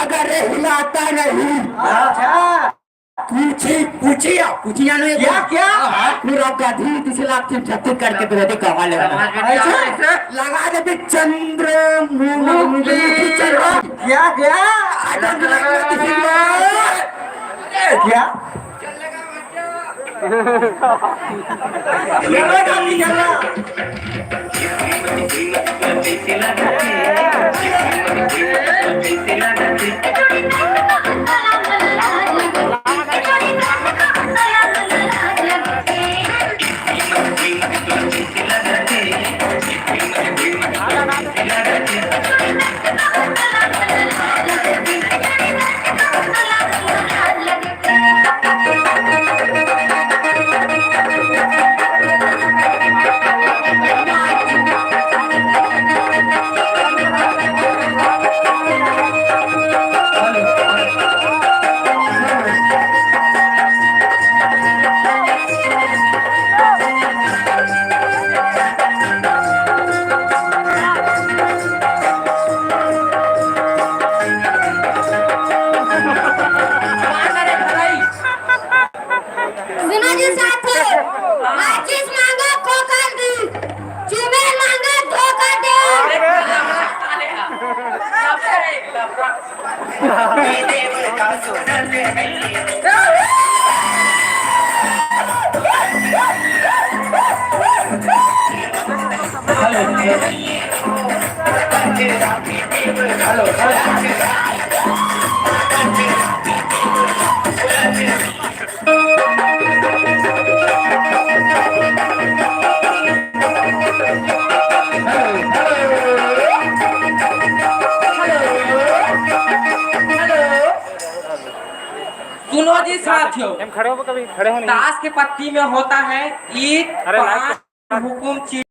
अगर हिलाता नहीं अच्छा पूछी पूछी पूछी जानो क्या क्या पूरा गधी तीसरे लाख से छत्तीस करके तो रहते कमा ले लगा दे चंद्र क्या क्या क्या सुनो जी साथियों, खड़े हो कभी खड़े हो नहीं ताश के पत्ती में होता है ईट अरे पान हुकुम चीट।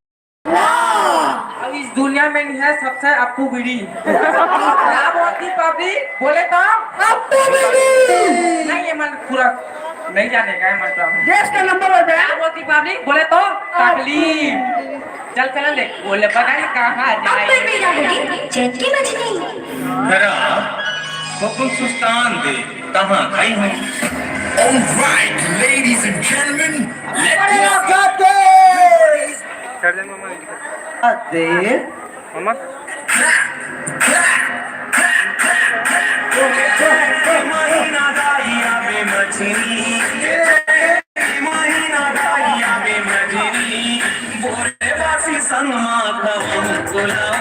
अब इस दुनिया में नहीं है सबसे अप्पू बिड़ी। क्या बोलती पब्लिक बोले तो अप्पू बिड़ी नहीं, ये मन पूरा नहीं जाने का है मतलब देश का नंबर हो गया। क्या बोलती पब्लिक बोले तो तकलीफ। चल चल ले बोले पता नहीं कहाँ जाए। हुकुम सुस्तान दे कहाँ खाई है। All right, ladies and gentlemen, चढ़ जाएंगे मम्मा दे मम्मा महीना दाइया में मछली, महीना दाइया में मछली, बोले बासी संग माखा गुलाम।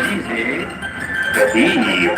गति से प्रदीप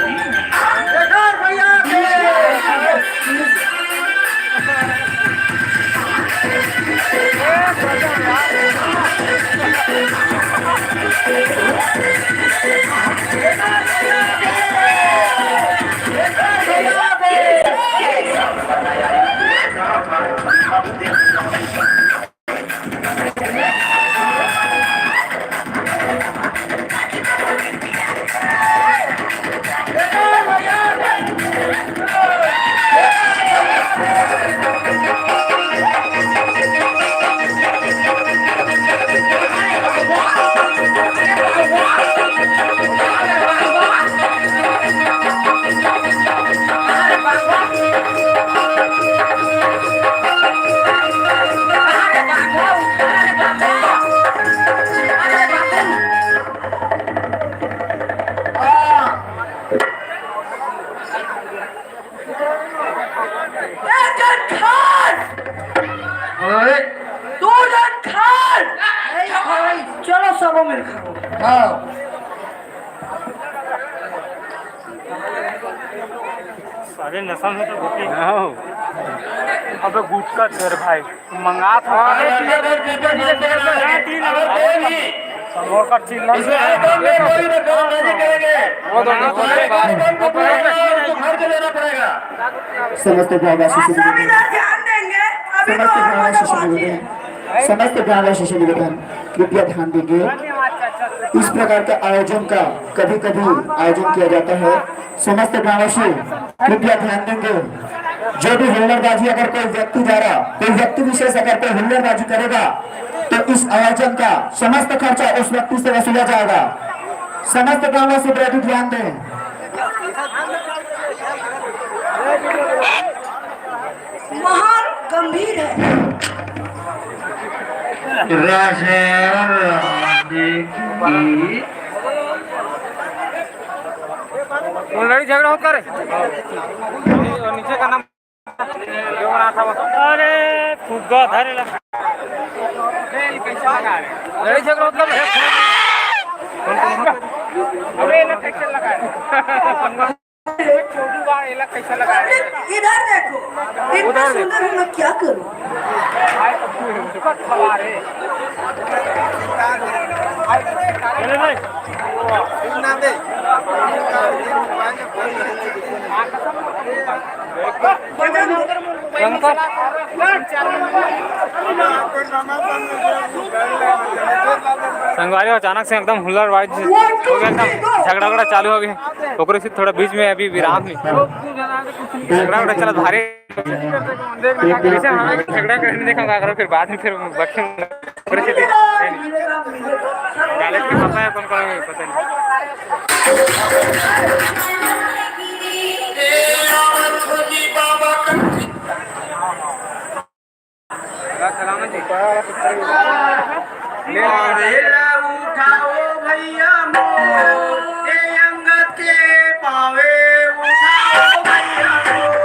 चलो सबों में खाओ। सारे नशा में तो होती है। अबे गुटका तेरे भाई मंगा था समोर का चिल्ला समस्त ग्रामवासी समस्त ग्रामवासी से निवेदन कृपया ध्यान देंगे। इस प्रकार के आयोजन का कभी कभी आयोजन किया जाता है। समस्त ग्रामवासी कृपया ध्यान देंगे। जो भी हुल्लड़बाजी अगर कोई व्यक्ति द्वारा कोई व्यक्ति विशेष अगर कोई हुल्लड़बाजी करेगा तो इस आयोजन का समस्त खर्चा उस व्यक्ति से वसूला जाएगा। समस्त ग्रामवासी प्रति ध्यान दें। महान गंभीर है। लड़ी झगड़ा होता रे और नीचे का नाम जो बना था अरे फुग्गा धरे लगा लड़ी झगड़ा होता है अरे ना कैसे लगा छोटी बार एला कैसे लगा इधर देखो, इतना सुंदर हूँ मैं क्या करूँ? संगवारी अचानक से एकदम हुल्लड़बाजी हो गया, एकदम झगड़ा चालू हो गया। ओकरे से थोड़ा बीच में अभी विराम नहीं झगड़ा चला भारी झगड़ा करने देखा फिर बाद में फिर गाले के पता है कौन कौन पता नहीं। उठाओ भैया मोर अंग के पावे उठाओ भैया मोर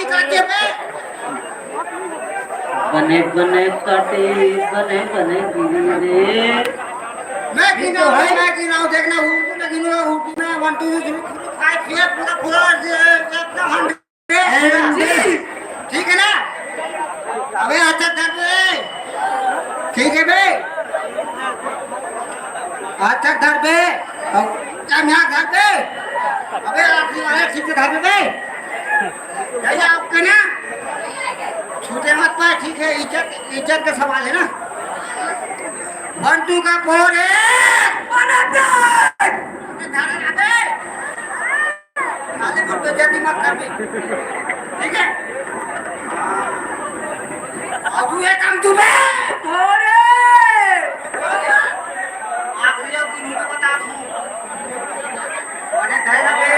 दिखाते बे बने बने काटे बने बने गिरी रे मैं गिनाऊं देखना हुटी में गिनूंगा हुटी में 1 2 3 4 5 6 पूरा एकदम 100 ठीक है ना अबे अच्छा कर बे ठीक है बे अच्छा कर बे क्या यहाँ घर पे अबे आखिरी वाले ठीक से घर पे बे जैसे आपका ना छूटे मत पाए ठीक है इज्जत का सवाल है ना 1 2 का फोर है जल्दी मत कर बे ठीक है अब तू ये काम तू बे आखिरी की नीचे बता दूं अरे धैर्य बे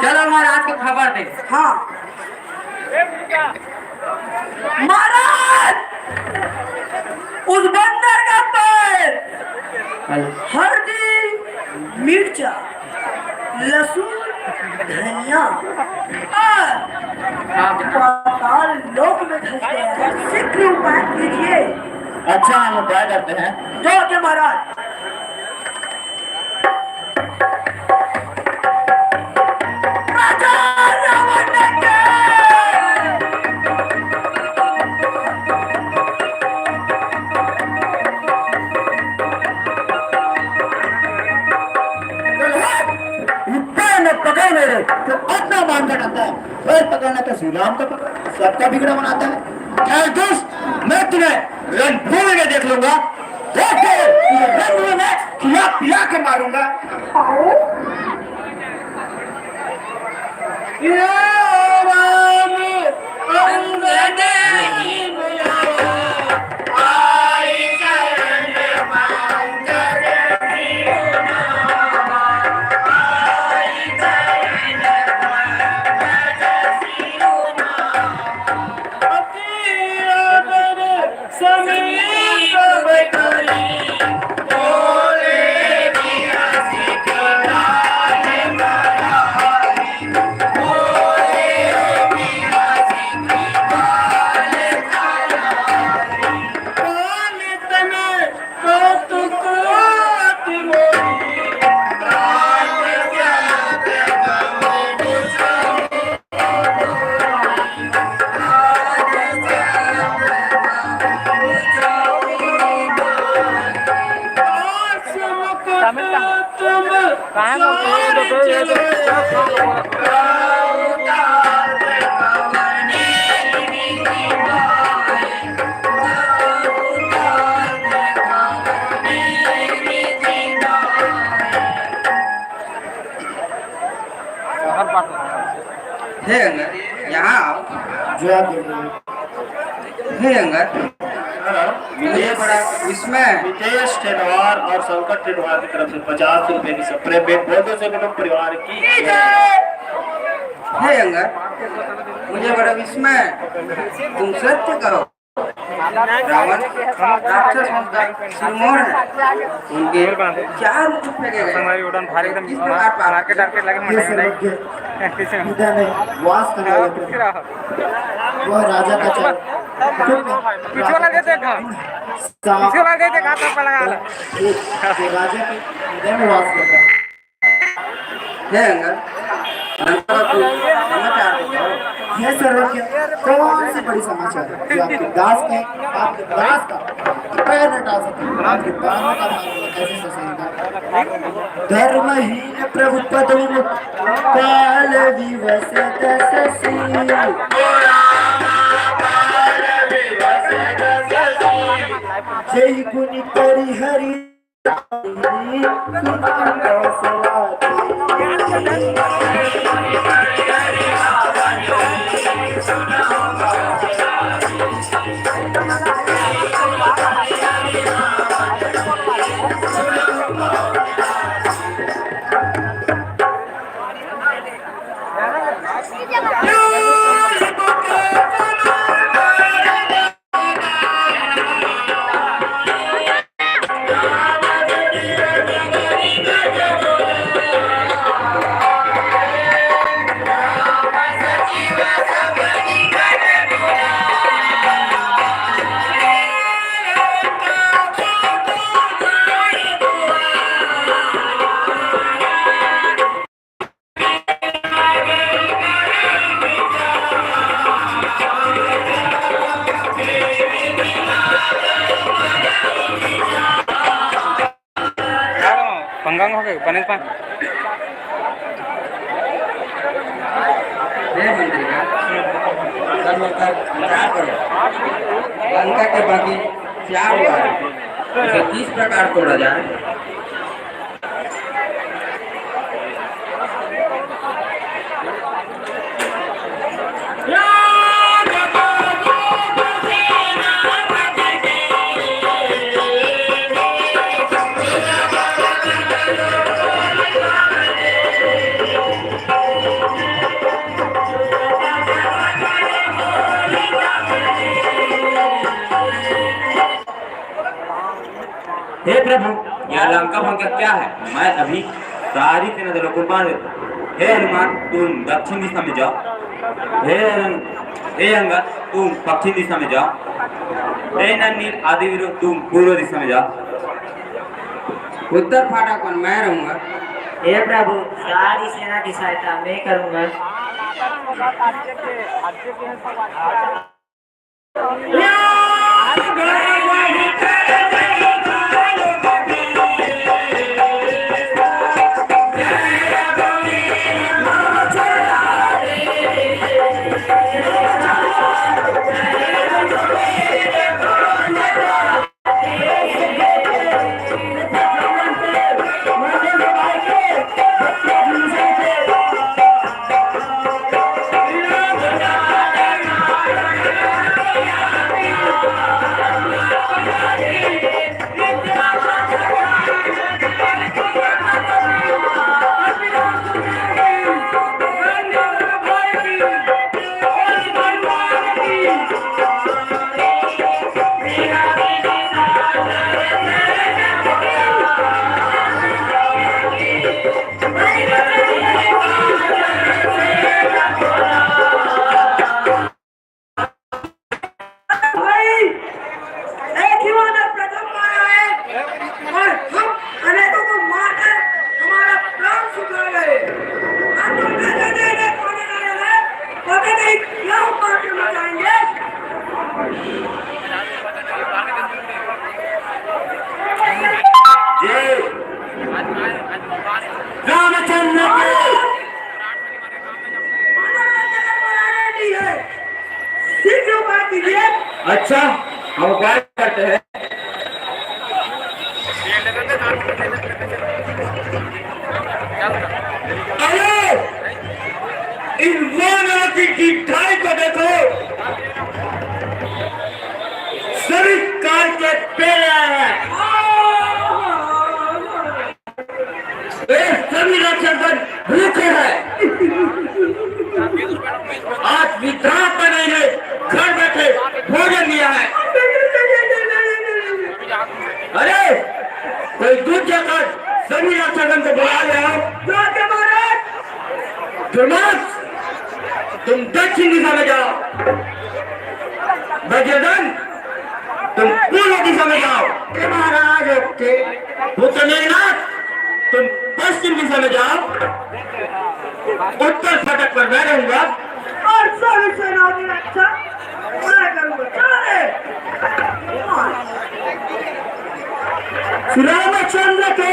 चलो महाराज को खबर दे हाँ महाराज उस बंदर का पैर हल्दी मिर्चा लहसुन धनिया और पाताल लोक में धस गया है शीघ्र उपाय कीजिए अच्छा हम उपाय करते हैं जो के महाराज पकड़ मेरे तो अपना मान बनाता है फिर पकड़ना तो श्री राम का पकड़ सबका बिगड़ा बनाता है खैर दोस्त मैं तुम्हें रणभूमि में देख लूंगा देखो रणभूमि में खिला पिला के मारूंगा हे अंगद यहाँ आओ जवाब हे अंगद मुझे बड़ा इसमें विदेश टेनवार और संकट टेनवार की तरफ से 50 रुपए की स्प्रे बेट बहुत से परिवार की हे अंगद मुझे बड़ा विस्मय तुम सत्य कहो रावण राक्षस होकर सिरमौर है, उनके चार रूप फेंके गए। हमारी उड़ान भारी एकदम इस प्रकार प्राप्त मार्केट आर्केट लगे ये मंडे सर्वज्ञ किसे हृदय में वास करने वाला वह राजा का चल पीछे वाला देते पीछे वाला देते कहाँ तक लगा राजा के हृदय में वास करता है। है अंगद, लंका का कोई समाचार बताओ। यह सर्वज्ञ कौन सी बड़ी समाचार है जो आपके दास के आपके दास का पैर न टाल सके। आपके दानों का भाग कैसे ससेगा। धर्महीन प्रभुपद काल विवश दशसी जय गुण परिहरि पंगांग हो गए पनीर पान मंत्री का सब मिलकर क्या करो। लंका के बाकी चार हुआ है, उसे किस प्रकार तोड़ा जाए। हे प्रभु, यह लंका भंग क्या है? मैं अभी सारी सेना दलों को बांध देता हूं। हे हनुमान, तुम दक्षिण दिशा में जाओ। हे अंगद, तुम पश्चिम दिशा में जाओ। हे नन्नील आदि वीरों, तुम पूर्व दिशा में जाओ। उत्तर फाटक पर मैं रहूंगा। हे प्रभु, सारी सेना की सहायता मैं करूंगा। अच्छा, हम क्या करते हैं? अरे इन वानरों की ढिठाई को देखो, सभी काल के पेड़ आए हैं। सभी रक्षकगण भूखे हैं। आज विद्रोह पर नहीं, घर बैठे भोजन दिया है। कर सभी रक्षकगण को बुला ले आओ। धर्मास, तुम दक्षिण दिशा में जाओ। वज्रधन, तुम पूर्व दिशा में जाओ। महाराज ओके। पुत्र मेघनाथ, तुम पश्चिम दिशा में जाओ। उत्तर फटक पर मैं रहूंगा। और सभी सेनाओं की रक्षा मैं करूंगा। चले। रामचंद्र के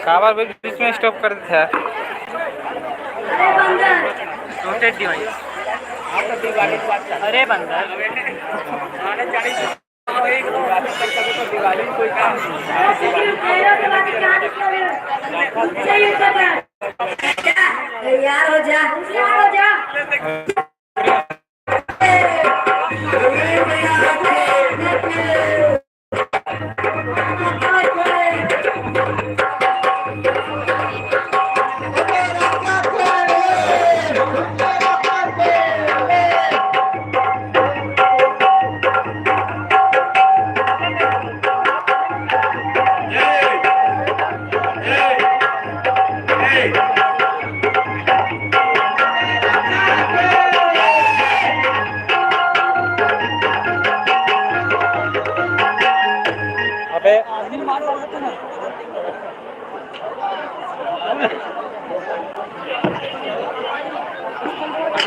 काबर बीच में स्टॉप कर देते हैं। अरे बंदर यार हो जा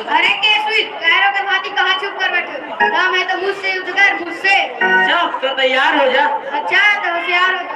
अरे केसवी पैरों के भांति कहाँ चुप कर बैठे? दम है तो मुझसे युद्ध कर, मुझसे। अच्छा तो तैयार हो जा। अच्छा तो होशियार हो जा।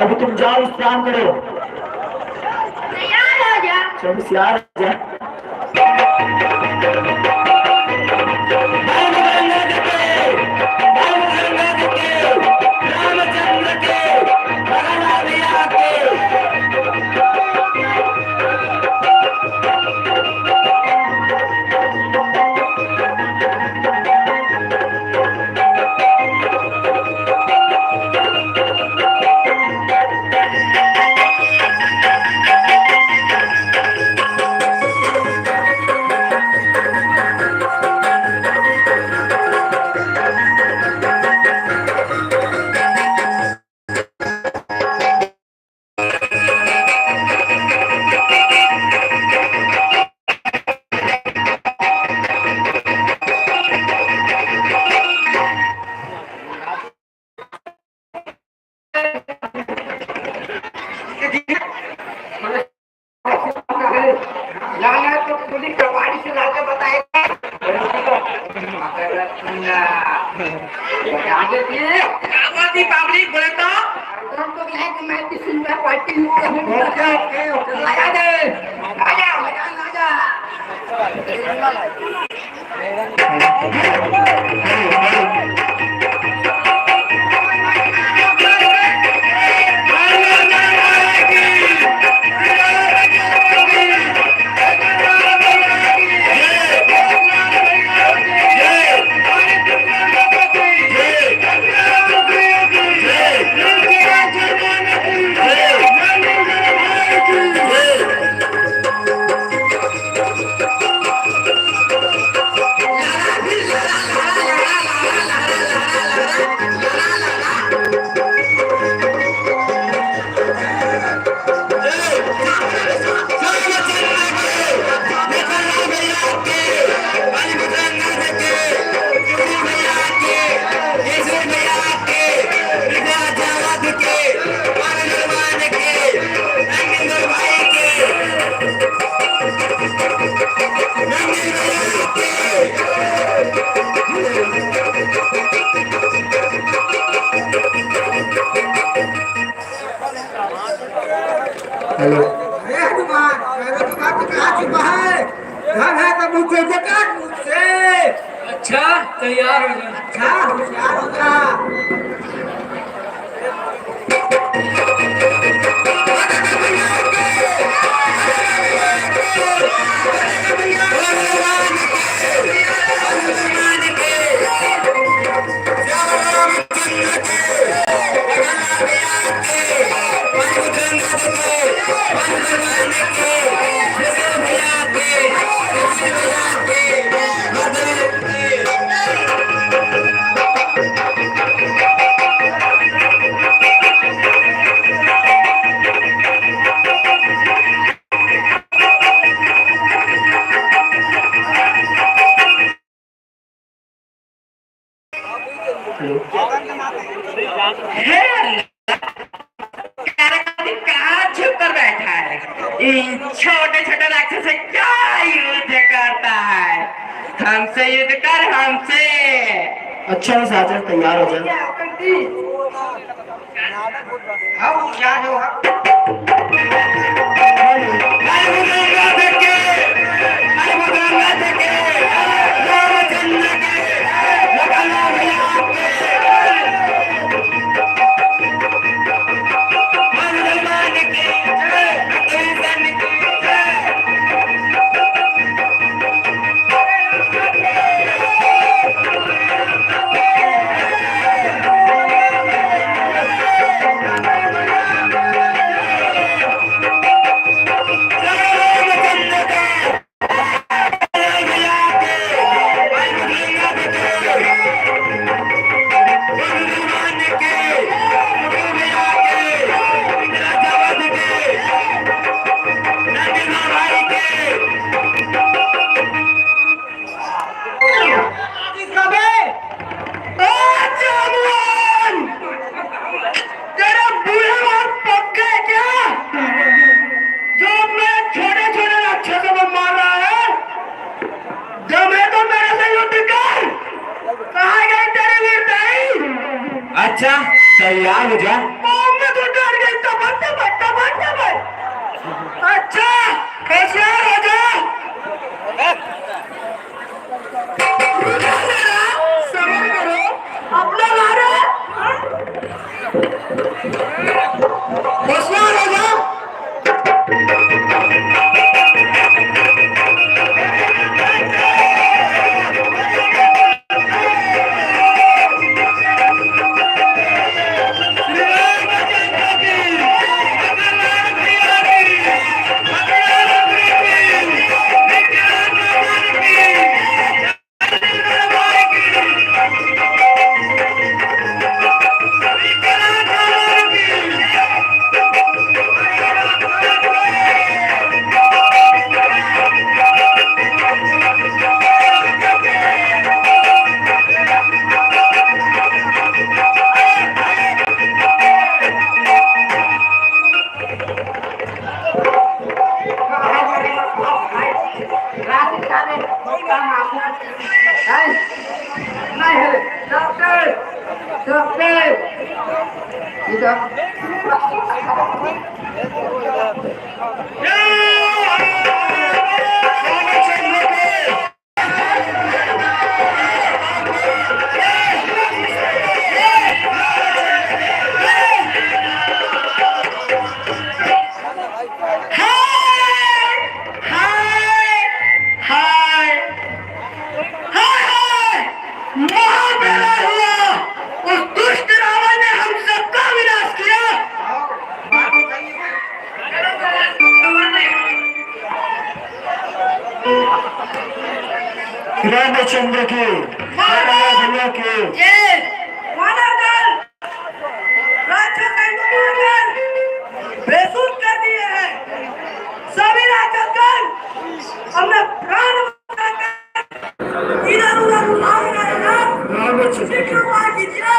अभी तुम जाओ विश्राम करो। तैयार हो जा। सब होशियार हो जा। जय हेलो। अरे हनुमान कह रहे बात कहाँ छुपा है? धन है तो मुझसे जकात मुझसे। अच्छा तैयार हो जा। अच्छा होशियार हो जा। कहाँ छुप कर बैठा है? इन छोटे छोटे राक्षस से क्या युद्ध करता है? हमसे युद्ध कर हमसे। अच्छा इस आचार तैयार हो जाए। हम क्या हो अच्छा तैयार हो जा। अच्छा होशियार हो जा। समझ करो अपना मारो होशियार हो जा। रामचंद्र की भैया की बेसुध कर दिए हैं सभी राक्षसगण। हमने प्राण इधर उधर उठाए गए हैं। रामचंद्र की कृपा कीजिए।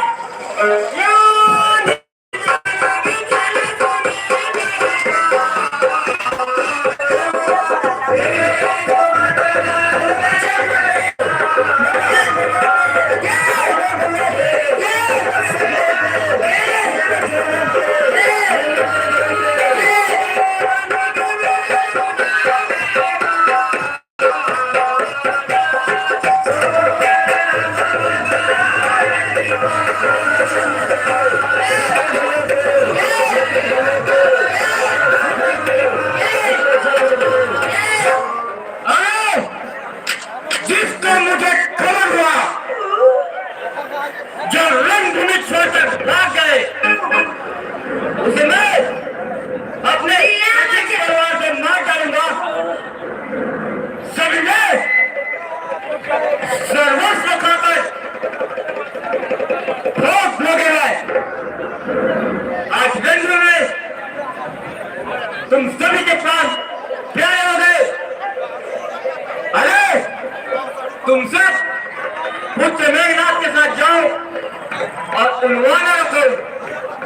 उन्वाना रखो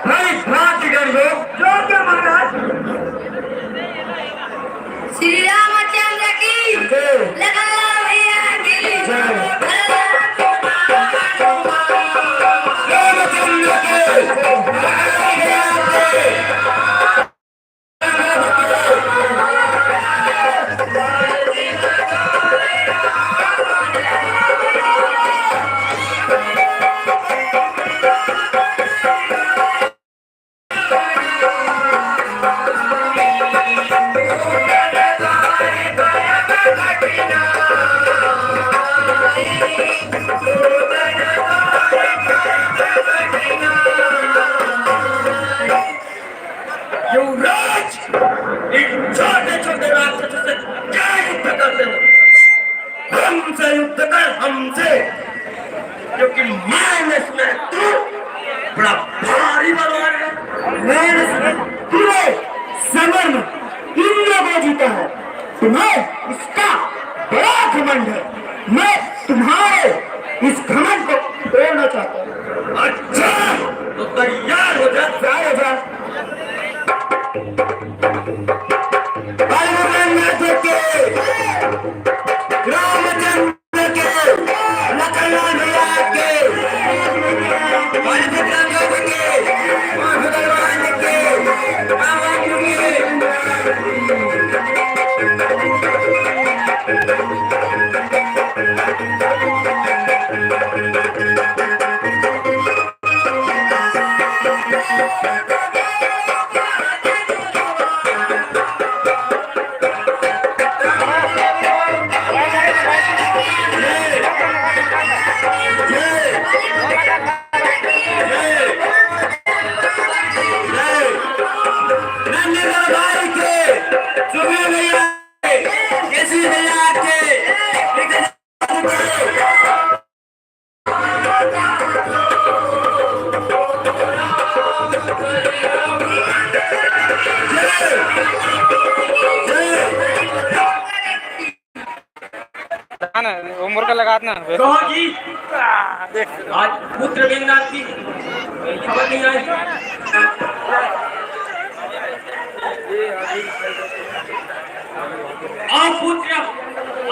भाई भ्रांत गंगो जो के महाराज श्री रामचंद्र की लगा भैया की युवराज इन छोटे छोटे राक्षसों से क्या युद्ध करते हो हमसे युद्ध कर हमसे क्योंकि मैंने सुना तू बड़ा भारी बलवान है मैंने सुना तूने समर में इंद्र को जीता है तुम्हें इसका बड़ा घमंड है मैं तुम्हारे इस घमंड को तोड़ना चाहता हूँ अच्छा तो तैयार हो जा तैयार हो जा रामचंद्र के लखनऊ भैया के बलभद्र के भगवान के रावण के उम्र का लगा ना कहो जी आज पुत्र मेघनाथ की खबर नहीं आई और पुत्र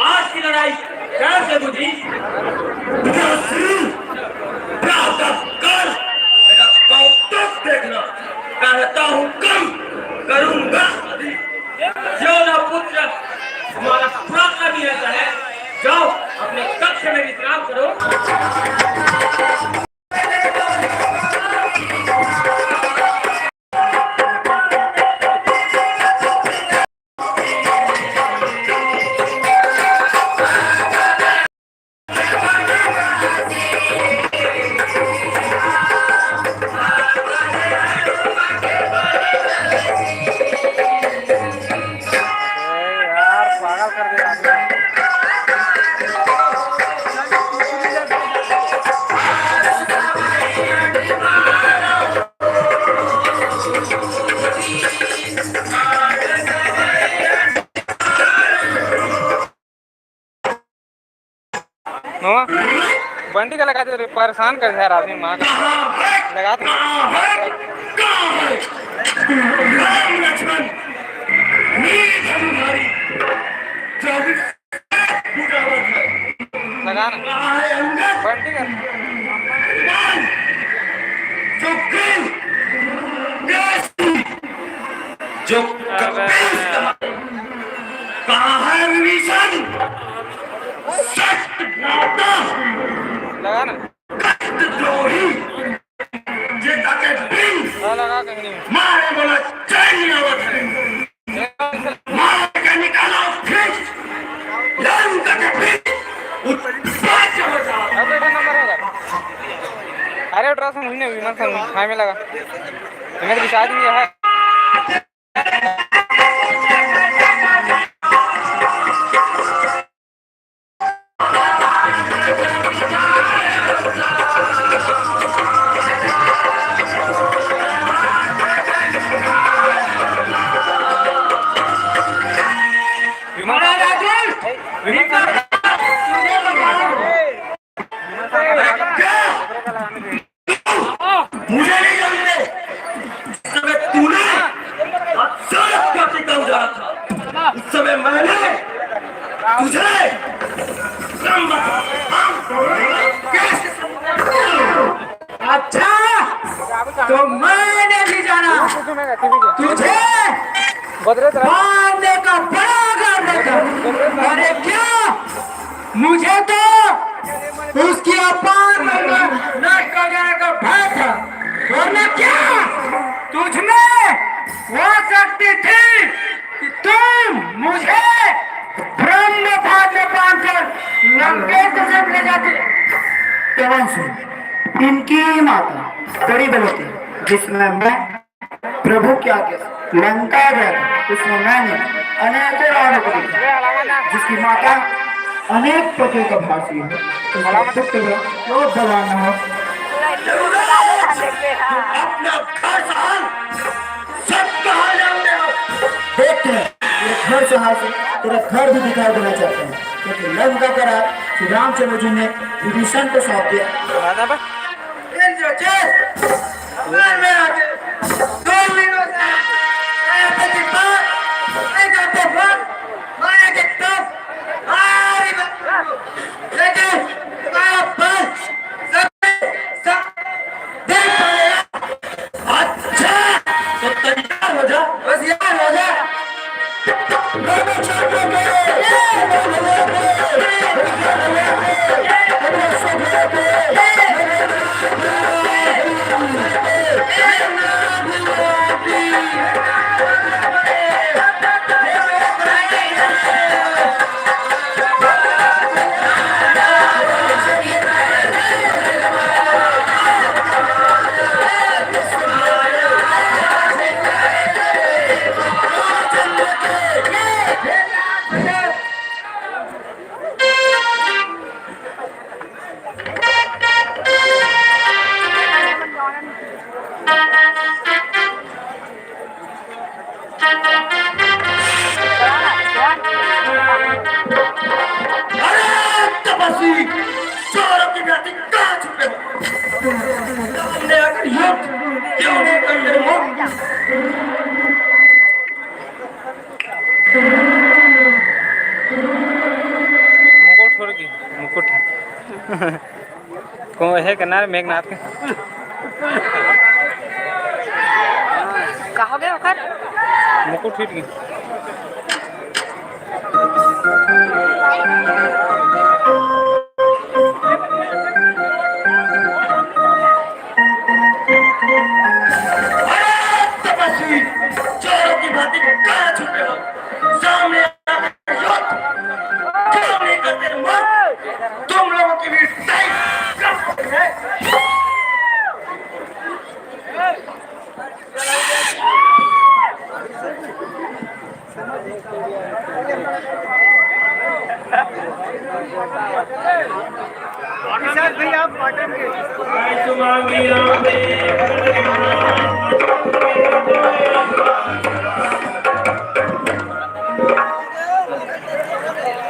आज की लड़ाई कैसे बुझी मेरा कौतुक देखना कहता हूँ कम करूंगा जो ना पुत्र हमारा प्रार्थना भी रहता है जाओ अपने कक्ष में विश्राम करो यार पागल कर दिया बंटी का लगा दे परेशान कर दिया आदमी माँ का लगा दो राम लक्ष्मण नींद है तुम्हारी 24 पूजावत है लगा ना कहाँ है अंगद बंटी का जो कहाँ है विभीषण सत्य भ्राता लगा ना द्रोही ये ताके बिन लगा कहीं नहीं मारे बोला चैन आवत है मार के निकालो फिर लंका के बिन उत्पाद हो जा अब एक नंबर होगा अरे ड्रेस महीने विमान संग खाए में लगा तुम्हें तो शादी है तुझे मारने का बड़ा देखा। अरे क्या मुझे तो उसकी अपार नष्ट कर जाने का भय था, वरना क्या तुझमें वो शक्ति थी कि तुम मुझे ब्रह्म भाग में बांधकर लंकेश से ले जाते। इनकी माता बड़ी बलवती, जिसमें मैं प्रभु की आज्ञा से लंका गया था, उसमें मैंने अनेकों रावणों को देखा, जिसकी माता अनेक पतियों का भाषी है। तो बलवान हो अपना घर संभाल, सब कहा जानते हो। देखते हैं तेरे घर संभाल से तेरा घर भी दिखाई देना चाहते हैं, क्योंकि लंका का राज श्री रामचंद्र जी ने विभीषण को सौंप दिया। मुकुट कौन है किनारे मेघनाथ के कहाँ गए वक्त मुकुट हिट गई। तुम लोगों की भी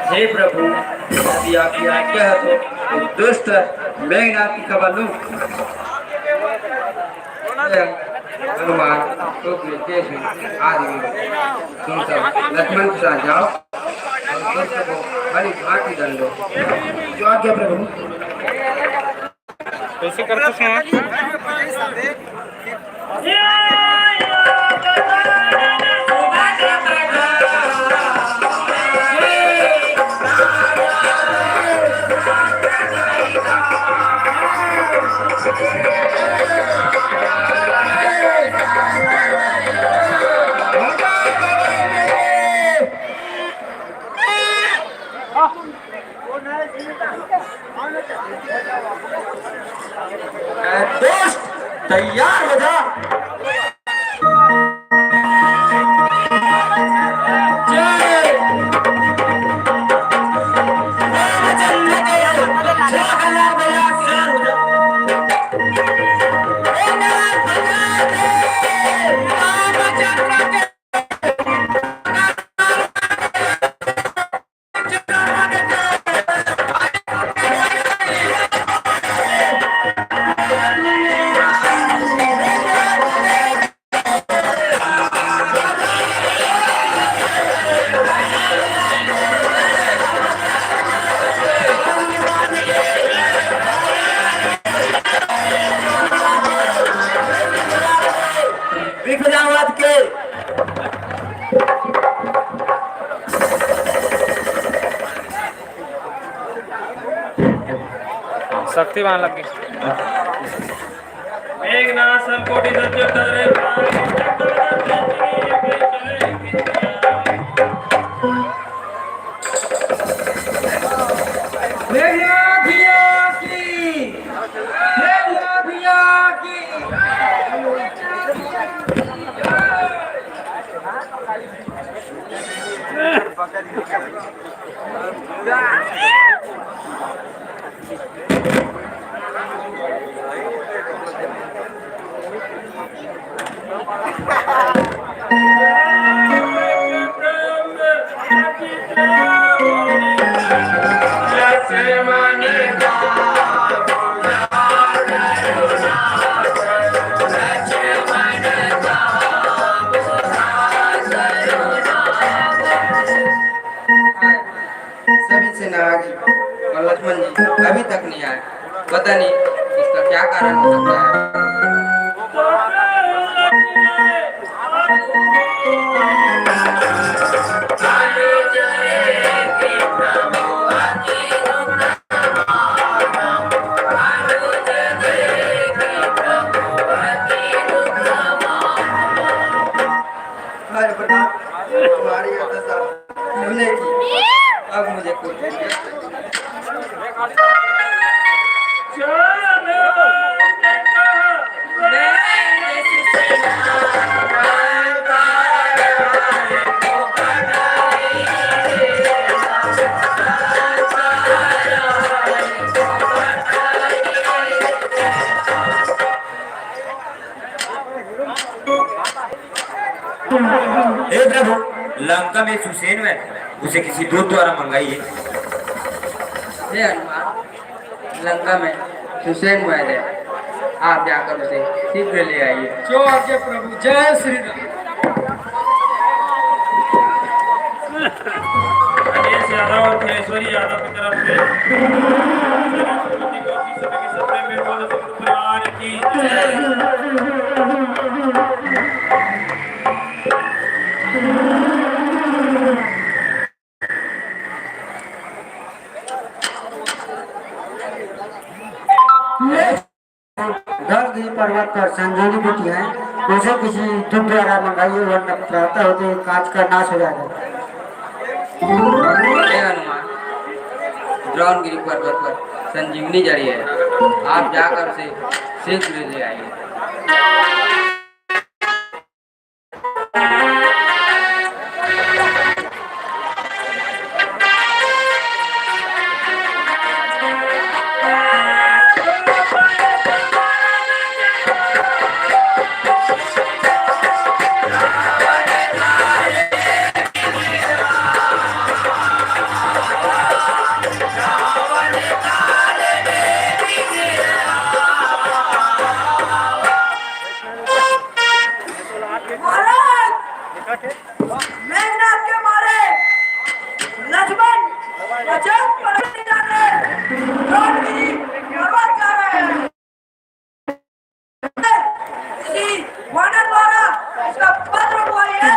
हे प्रभु, यदि आपकी आज्ञा है तो दुष्ट मेघनाथ की खबर लूं। हनुमान आदमी तुम सब लक्ष्मण के साथ जाओ और दुष्ट को बड़ी भांति दंड दो। जो आज्ञा प्रभु। कैसे करते हैं? दोस्त तैयार हो जा। मस्ती बना लग गई। मेघनाथ संकोटि सत्य करे सभी सेना आ गई और लक्ष्मण जी अभी तक नहीं आए। पता नहीं इसका क्या कारण हो सकता है। अरे प्रताप, तुम्हारी यह दशा होने की अब मुझे कुछ हे प्रभु, लंका में सुसेन में उसे किसी दूत द्वारा मंगाइए। हे हनुमान, लंका में सुसेन महल है, आप जाकर उसे शीघ्र ले आइए। जो आगे प्रभु, जय श्री राम। राजेश यादव और खिलेश्वरी यादव की तरफ से परिवार की दर्द पर्वत पर संजीवनी बूटी है, उसे किसी दूत द्वारा मंगाइए, वरना प्रातः होते कांच का नाश हो जाएगा। हे हनुमान, द्रोणगिरी पर्वत पर संजीवनी जड़ी है, आप जाकर उसे शीघ्र ले आइए। मेघनाथ के मारे लक्ष्मण अचल पलट जाने द्रौपदी पर्वत जा रहे हैं। इसी वानर द्वारा इसका पत्र हुआ है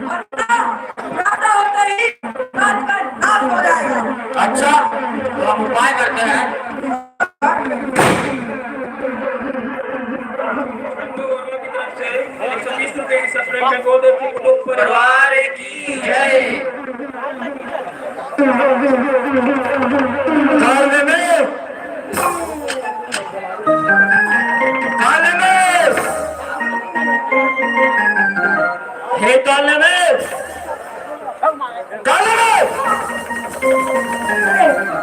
और प्रातः होते ही कांच का नाश हो जाएगा। अच्छा, तो हम उपाय करते हैं। परिवार की जय। हे काले में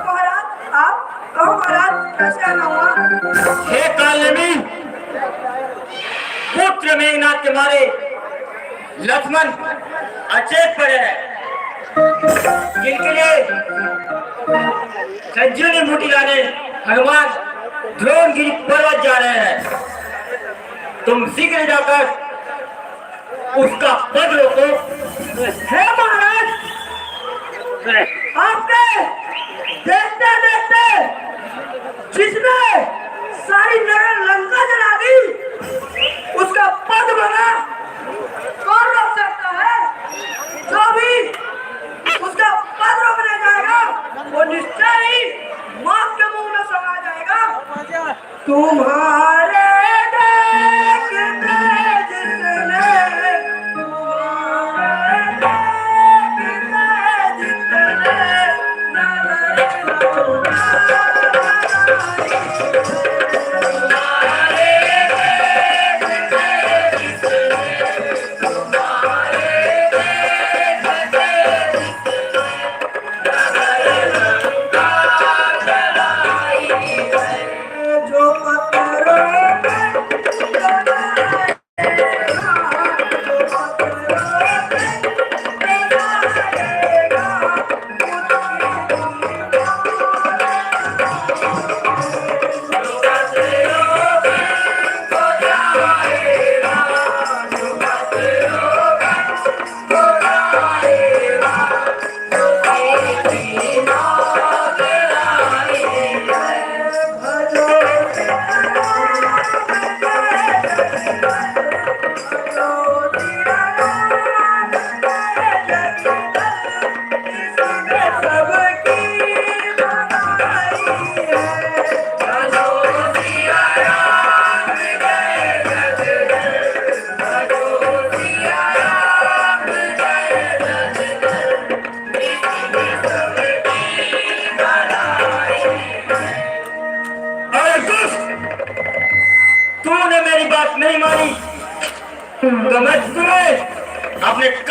महाराज, आप कहो महाराज, कैसे आना हुआ? हे कालनेमी, पुत्र मेघनाथ के मारे लक्ष्मण अचेत पड़े हैं, जिनके लिए संजीवनी बूटी लाने हनुमान द्रोणगिरी पर्वत जा रहे हैं। तुम शीघ्र जाकर उसका पद रोको। हे महाराज, आपके देखते देखते जिसने सारी नगर लंका जला दी, उसका पद बना कौन रोक सकता है? जो भी उसका पद रोकने जाएगा वो निश्चय ही मौत के मुंह में समा जाएगा।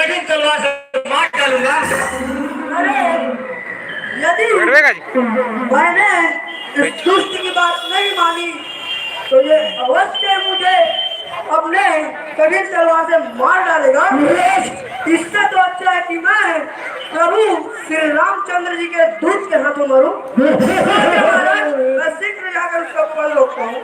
कठिन तलवार से मार डालूंगा। अरे यदि मैंने इस दुष्ट की बात नहीं मानी तो ये अवश्य मुझे अपने कठिन तलवार से मार डालेगा। इससे तो अच्छा है कि मैं प्रभु श्री रामचंद्र जी के दूत के हाथों मरूं। मैं शीघ्र जाकर उसका पल रोकता हूँ।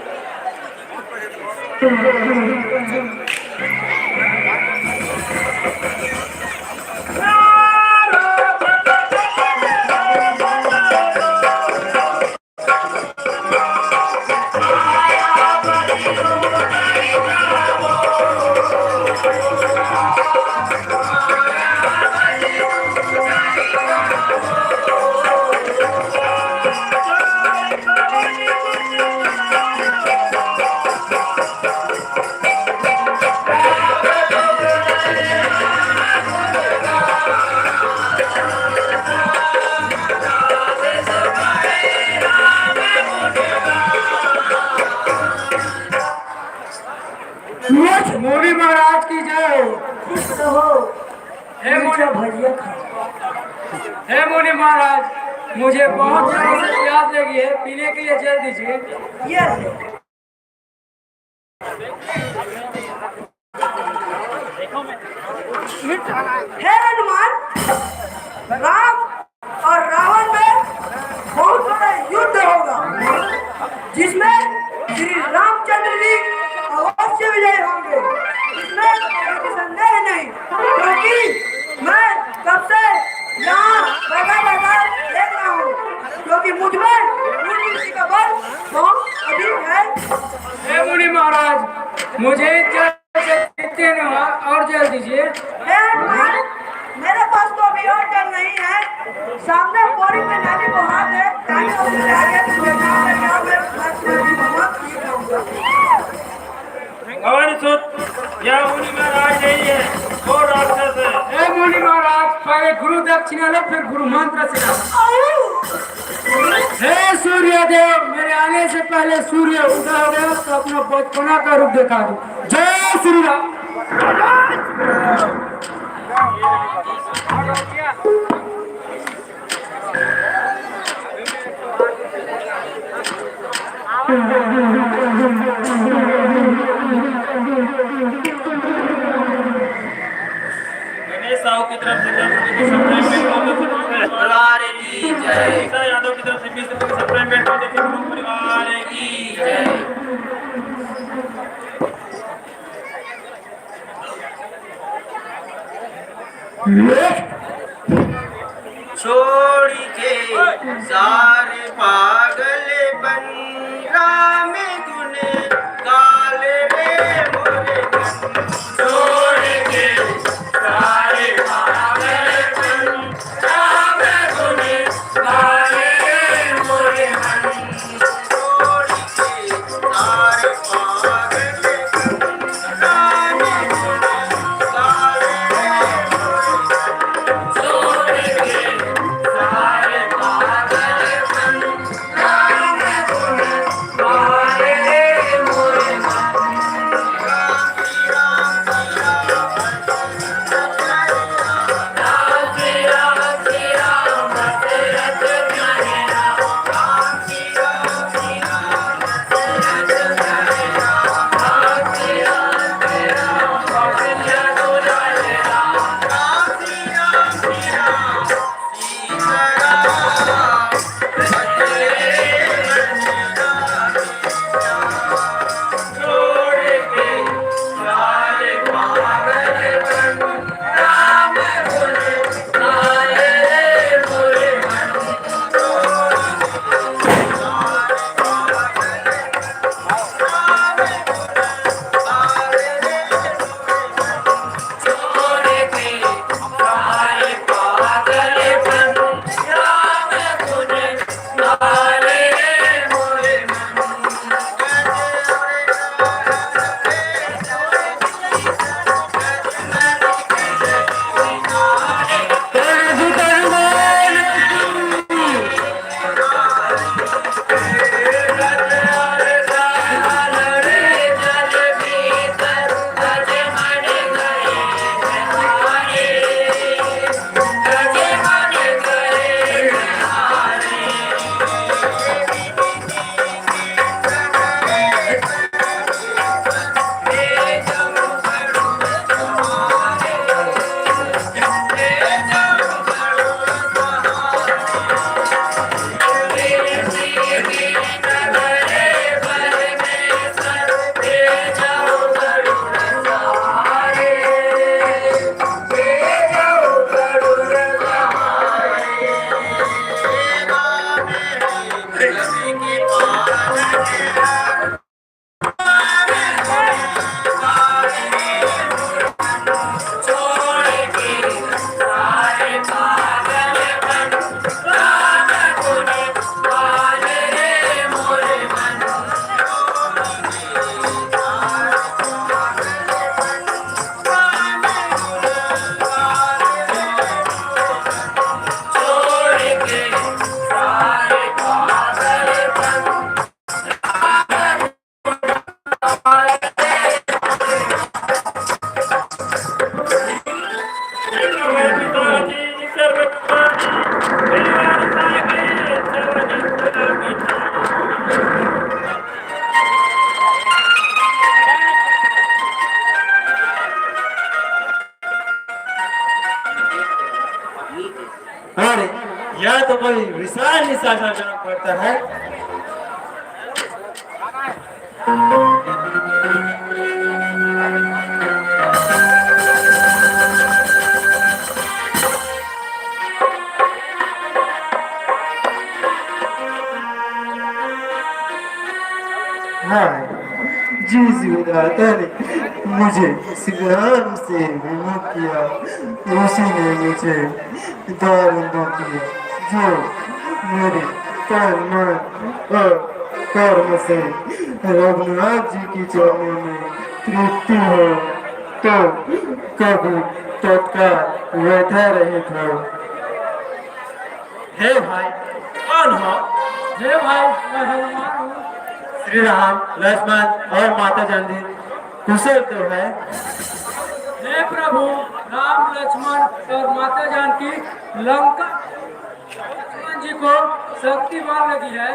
मोदी महाराज की जय हो। हे मोदी महाराज, मुझे बहुत जोरों से प्यास लगी है, पीने के लिए जल दीजिए। हे हनुमान, राम और रावण में बहुत बड़ा युद्ध होगा जिसमें श्री रामचंद्र जी अवश्य विजय होंगे। इसमें कोई संदेह नहीं, क्योंकि मैं कब से यहाँ बैठा देख रहा हूँ, क्योंकि मुझ में मूर्ति का बल बहुत अधिक है। हे मुनि महाराज, मुझे और जल दीजिए। मेरे पास तो अभी और जल नहीं है। सामने बोरी में नाली को हाथ है, यह मुनि महाराज नहीं है, वो राक्षस है। हे मुनि महाराज, पहले गुरु दक्षिणा लो, फिर गुरु मंत्र से लो। हे सूर्य देव, मेरे आने से पहले सूर्य उदय हो गया तो अपना बचपना का रूप दिखा दो। जय श्री राम। साहु की तरफ से यादव की तरफ से 20 रुपए का सप्लीमेंट परिवार की जय। छोड़ के सारे पागल बन राम गुण गाले रे मोरे छोड़ के सारे पागल बन राम गुण गाले रे मोरे छोड़ के सारे पागल बन राम गुण गाले रे मोरे छोड़ के सारे पागल बन राम गुण गाले रे मोरे अरे यह तो कोई विशाल निशाचरजनक पड़ता है। जिस विधाता ने मुझे सिंगार से विमुख किया, उसी ने मुझे दारुण किया, जो मेरे तन मन और कर्म से रघुनाथ जी की चरणों में तृप्ति हो तो कभी तत्काल व्यथा रहित हो। हे भाई, कौन हो? हे भाई, मैं हनुमान हूँ। श्री राम, लक्ष्मण और माता जानकी कुशल तो है? हे प्रभु, राम लक्ष्मण और माता जानकी लंका लक्ष्मण जी को शक्ति मार लगी है।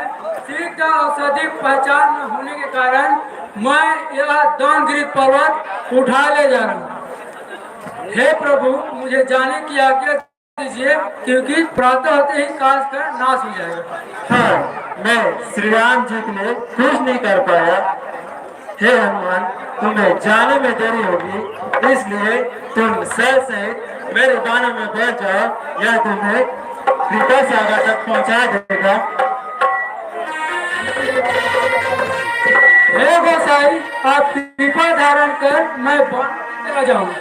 शीघ्र औषधि पहचान न होने के कारण मैं यह दानगिरी पर्वत उठा ले जा रहा हूँ। हे प्रभु, मुझे जाने की आज्ञा दीजिए, क्योंकि प्रातः होते ही काज का नाश हो जाएगा। हाँ, मैं श्री राम जी के लिए कुछ नहीं कर पाया। हे हनुमान, तुम्हें जाने में देरी होगी, इसलिए तुम सर सहित मेरे बाणों में बैठ जाओ, यह तुम्हें कृपा सागर तक पहुंचा देगा। हे गोसाई, आप कृपा धारण कर मैं बाण चला जाऊंगा।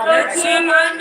लक्ष्मण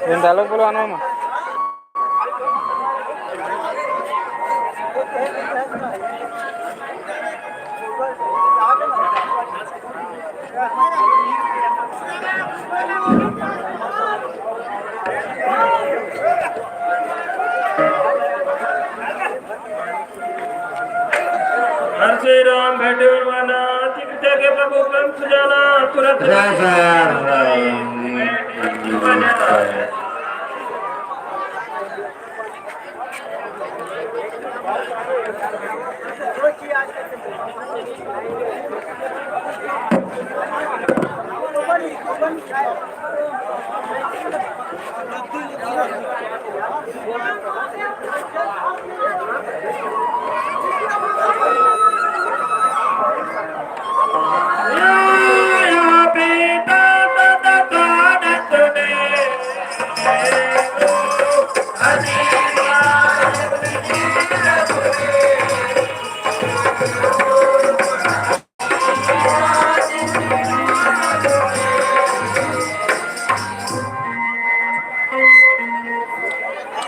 डायलॉग बोलो आना मामा हर श्री राम भेटे माना चिकित्सा के प्रभु पंथ जाना तुरंत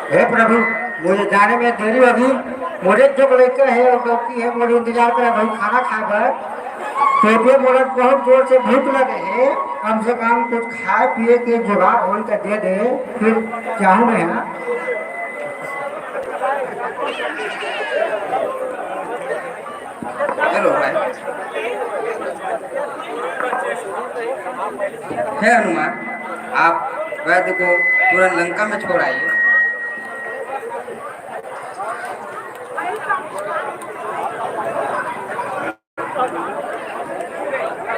हे प्रभु मुझे जाने में देरी होगी। मुझे जो लड़का है और लड़की है मुझे इंतजार कर भाई खाना खाकर पेटे मुझे बहुत जोर से भूख लगे है। कम से कम कुछ खाए पिए के जुगाड़ हो कर दे दे फिर जाऊँ मैं यहाँ। हेलो भाई हे हनुमान आप वैद्य को तुरंत लंका में छोड़ आइए।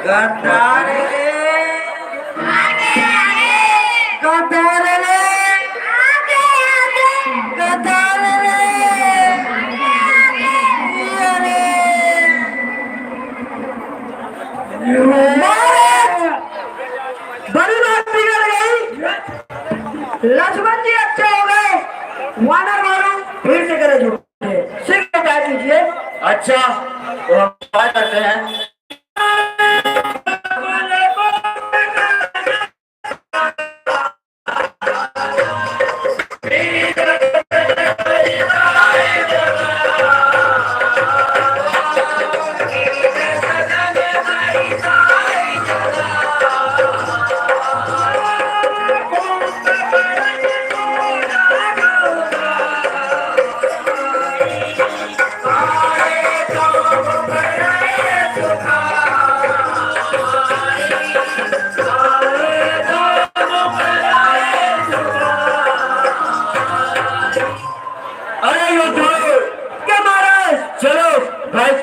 गद्दारे गद्दारे गद्दारे बड़ी बात बिगड़ गई। लक्ष्मण जी अच्छे हो गए, वानर मारो फिर से करे झूठे सिर कटा दीजिए। अच्छा तो हम क्या करते हैं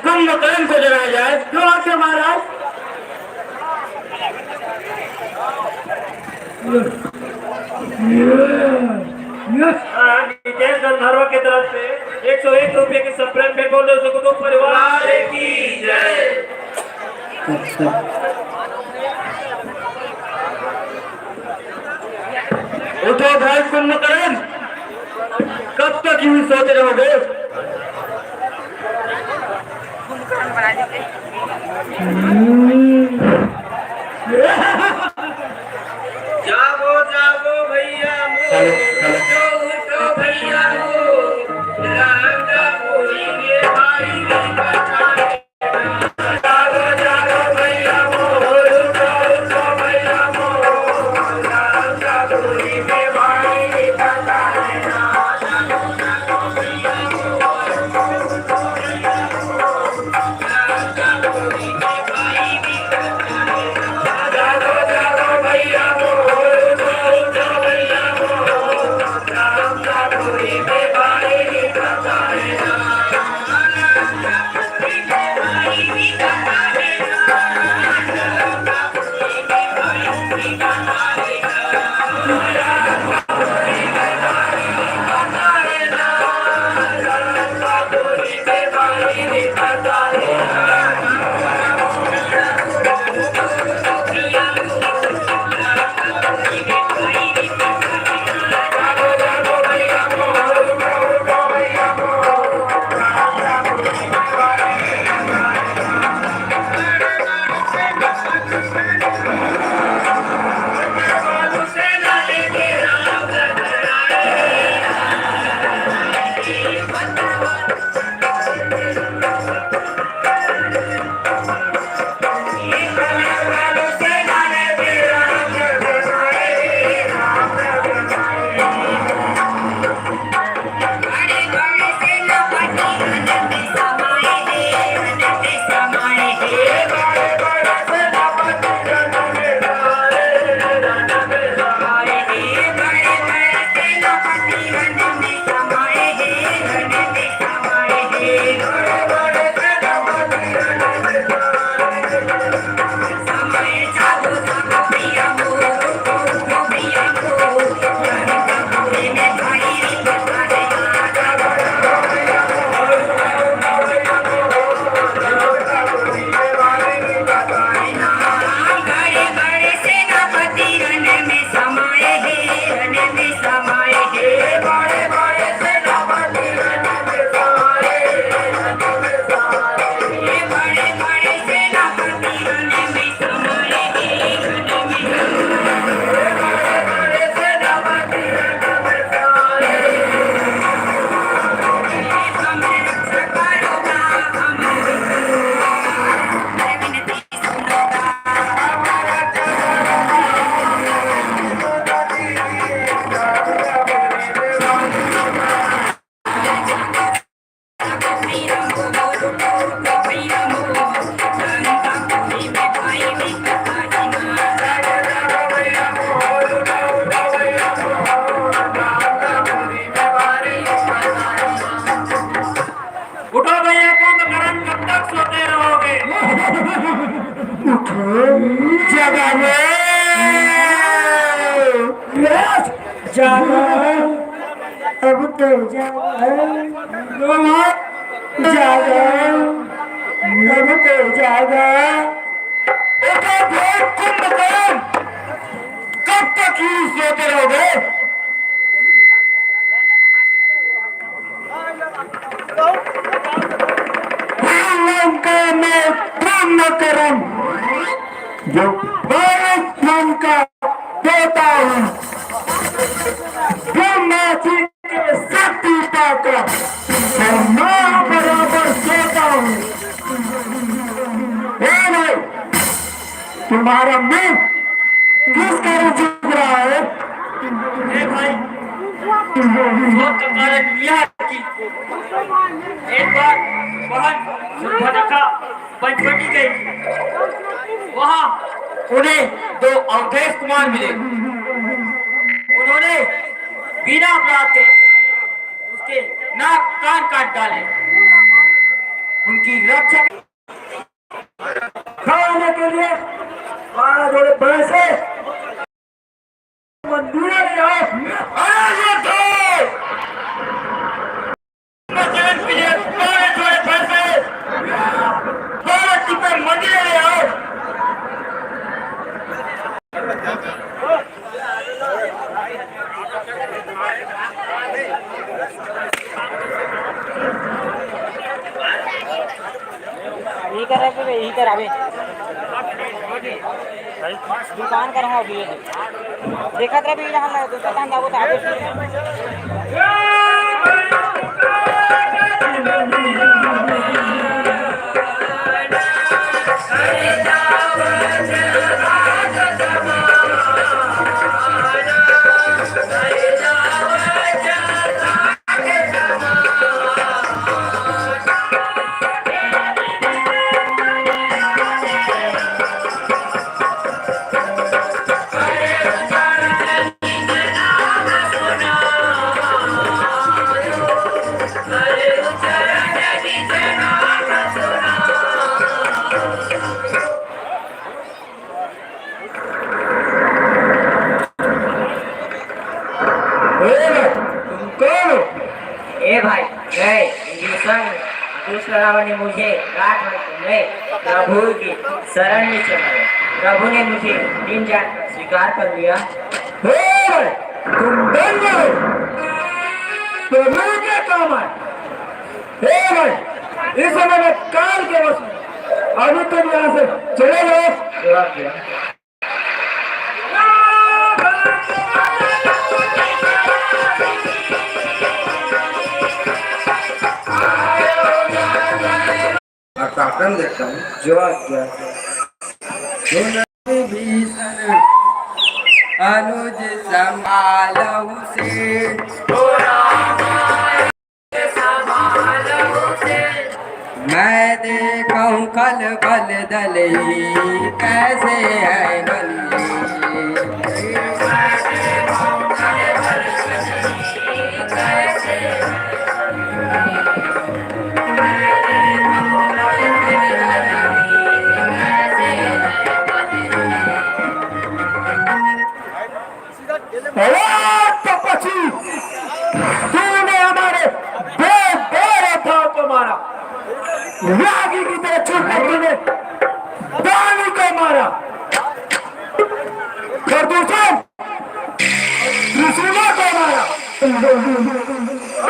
कुंभकर्ण को जलाया जाए। क्यों आके महाराज निकेश गंधर्व की तरफ से 101 रुपए के सप्रेम पे बोल दो कुटुंब परिवार की जय। उठो भाई कुंभकर्ण, कब तक यूं सोते रहोगे? जागो जागो भैया उठो भैया लंका कोई भाई जागो जागो भैया उठो भैया लंका कोई भाई Yeah. जागा अब तो जागा जागा अब तो जागा कुंभकर्ण कब तक ही सोते रहोगे? लंका में कुंभकर्ण जो भारत नाम का देता हूँ, ब्रह्मा जी के शक्ति पाकर मैं मां बराबर सोता हूँ। भाई तुम्हारा मुंह किस कारण चुप रहा है? भाई शोक का कारण यह है कि एक बार बहन सुर्पनखा पंचवटी गई, वहां उन्हें दो अवधेश कुमार मिले। उन्होंने बिना अपराध के उसके नाक कान काट डाले। उनकी रक्षा खाने के लिए थोड़े पैसे मंदिर ले जाओ। थोड़े पैसे मंदिर ले जाओ। यही कर अभी दुकान कर रहा अभी देखा था भी हम दुकान जाबो तो आगे ने मुझे रात भर में प्रभु की शरण में चलाया। प्रभु ने मुझे दिन जानकर स्वीकार कर लिया। तुम दंड प्रभु के काम है। भाई इस समय में काल के वश में अभी तुम यहाँ से चले जाओ। पराक्रम देखता हूँ जो आज्ञा अनुज संभालहु से मैं देखूं कल बल दलई कैसे है बली। तूने हमारे दो बड़े भाव को मारा, रागी की तरह छूटकर तूने दानी को मारा, प्रदूषण त्रिशूला को मारा।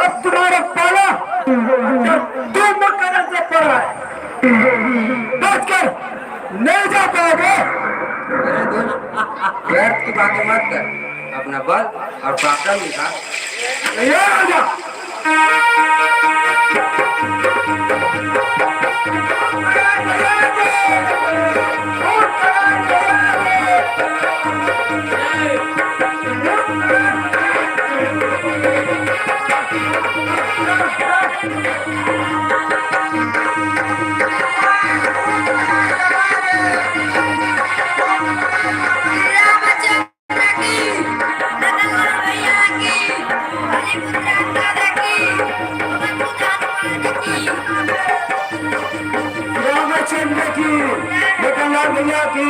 अब तुम्हारा पाला तुम मकरन से पड़ा है, बचकर नहीं जा पाओगे। व्यर्थ की बातें मत कर, अपना बल और पराक्रम दिखा। रामचंद्र की, भैया की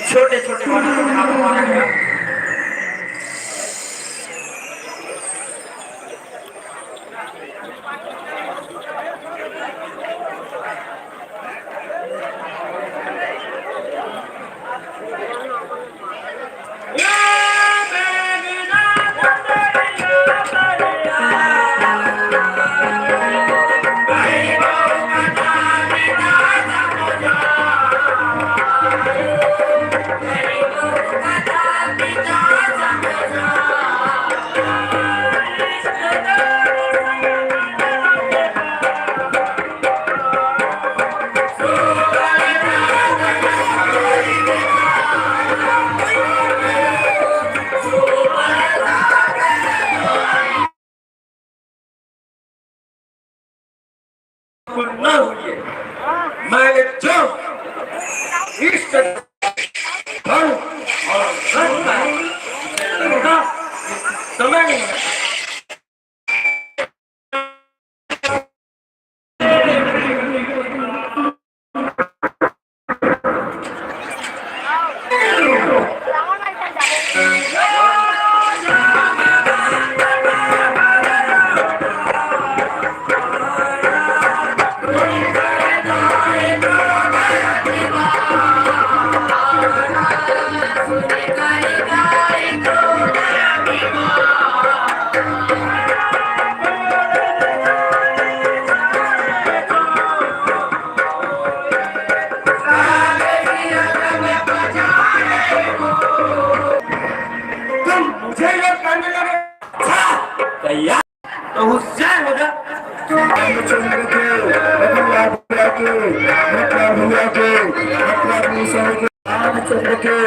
छोटे छोटे बातों को ध्यान रखना है। न हुई मैं जो इष्ट धन और धन का समय तो होशियार हो जा। रामचंद्र के रघुनाथ भैया के मतलब भैया के मतलब निशान के रामचंद्र के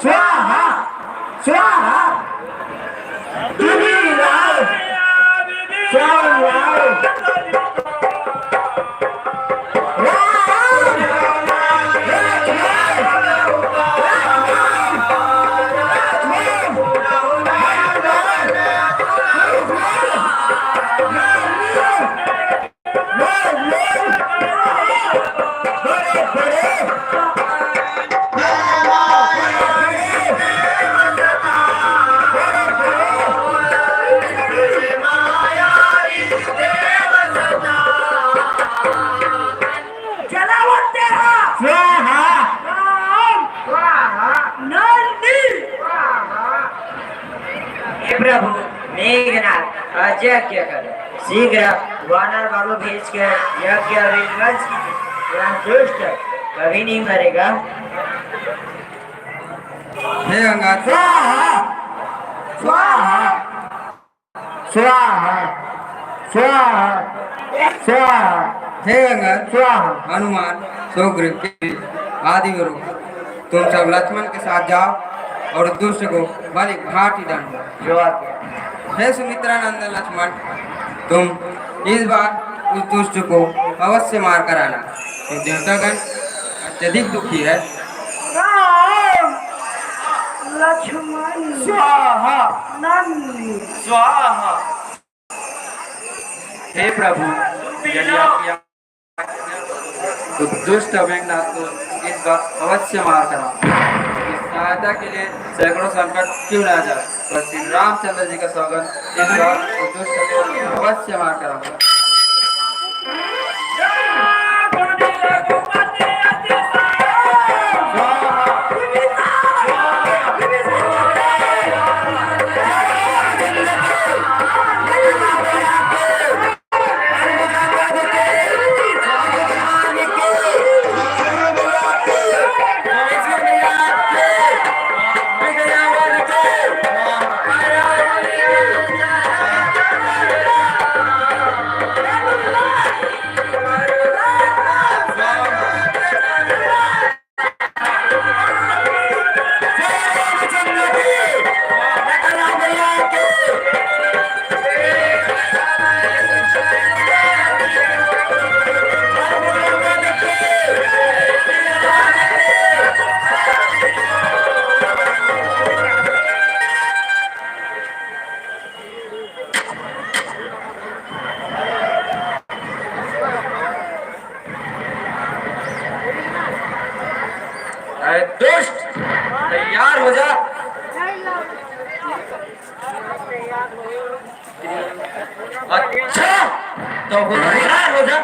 स्वाहा स्वाहा बीबी लाल प्रभु मेघनाथ अजय कर शीघ्र वानर बाबू भेज कर यज्ञ विध्वंस कीजिए। यह दुष्ट कभी नहीं मरेगा। हे गंगा स्वाहा स्वाहा स्वाहा स्वाहा स्वाहा हे गंगा स्वाहा हनुमान सुग्रीव आदि गुरु तुम सब लक्ष्मण के साथ जाओ और दुष्ट को बलि घाटी दंड। हे सुमित्रा नंदन लक्ष्मण तुम इस बार उस दुष्ट को अवश्य मार कर आना। तो देवतागण अत्यधिक दुखी है। लक्ष्मण स्वाहा नंद स्वाहा। हे प्रभु यदि आपकी तो दुष्ट मेघनाथ को इस बार अवश्य मार करा। इस सहायता के लिए सैकड़ों संकट क्यों ना जाए, पर श्री रामचंद्र जी का स्वागत इस बार उस दुष्ट को अवश्य मार करा। दुष्ट तैयार हो जा। अच्छा तो तैयार हो जा।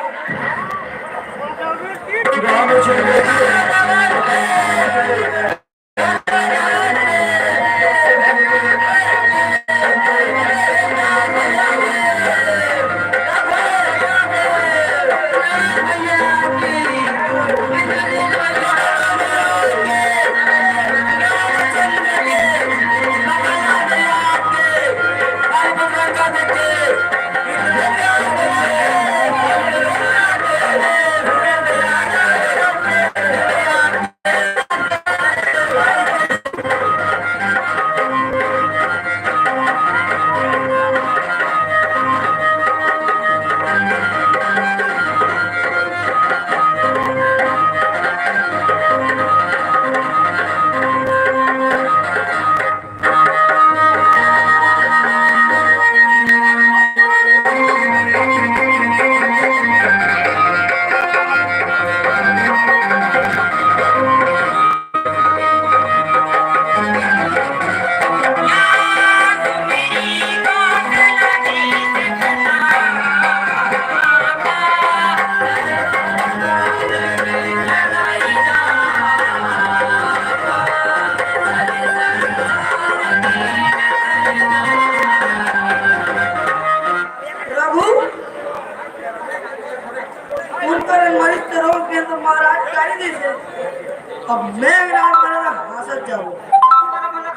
अब मैं विराट करेगा हासत जाऊं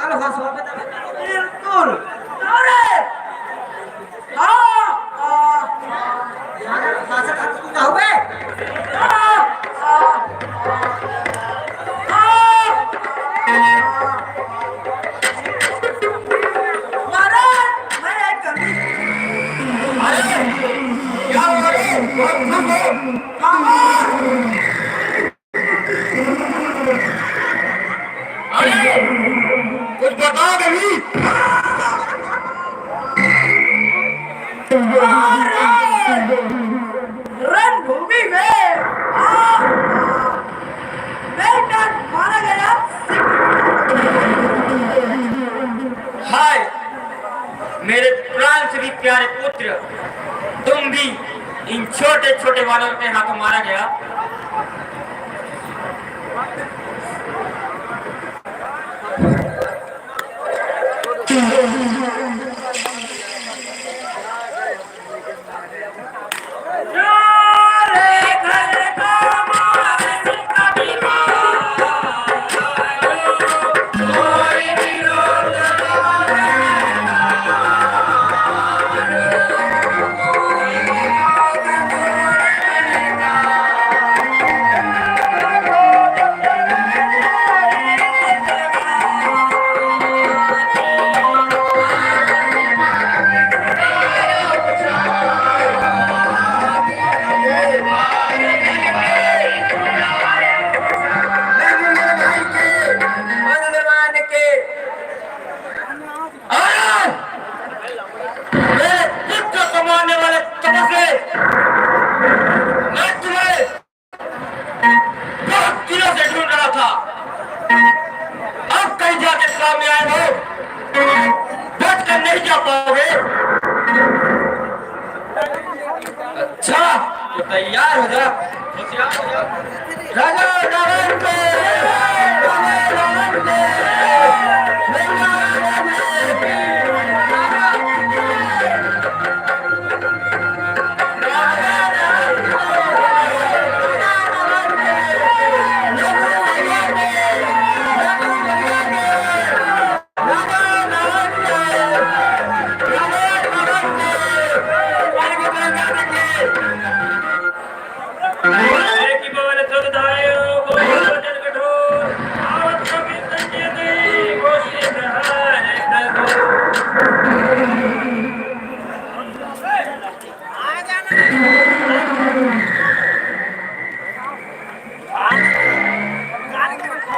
कल हंसो बिल्कुल अरे हासत तू जाओ बे बताओगे भी? रणभूमि में मेंढक मारा गया। हाय मेरे प्राण से भी प्यारे पुत्र, तुम भी इन छोटे छोटे वानरों के हाथों मारा गया। अच्छा तो तैयार हो जा। राजा रावण को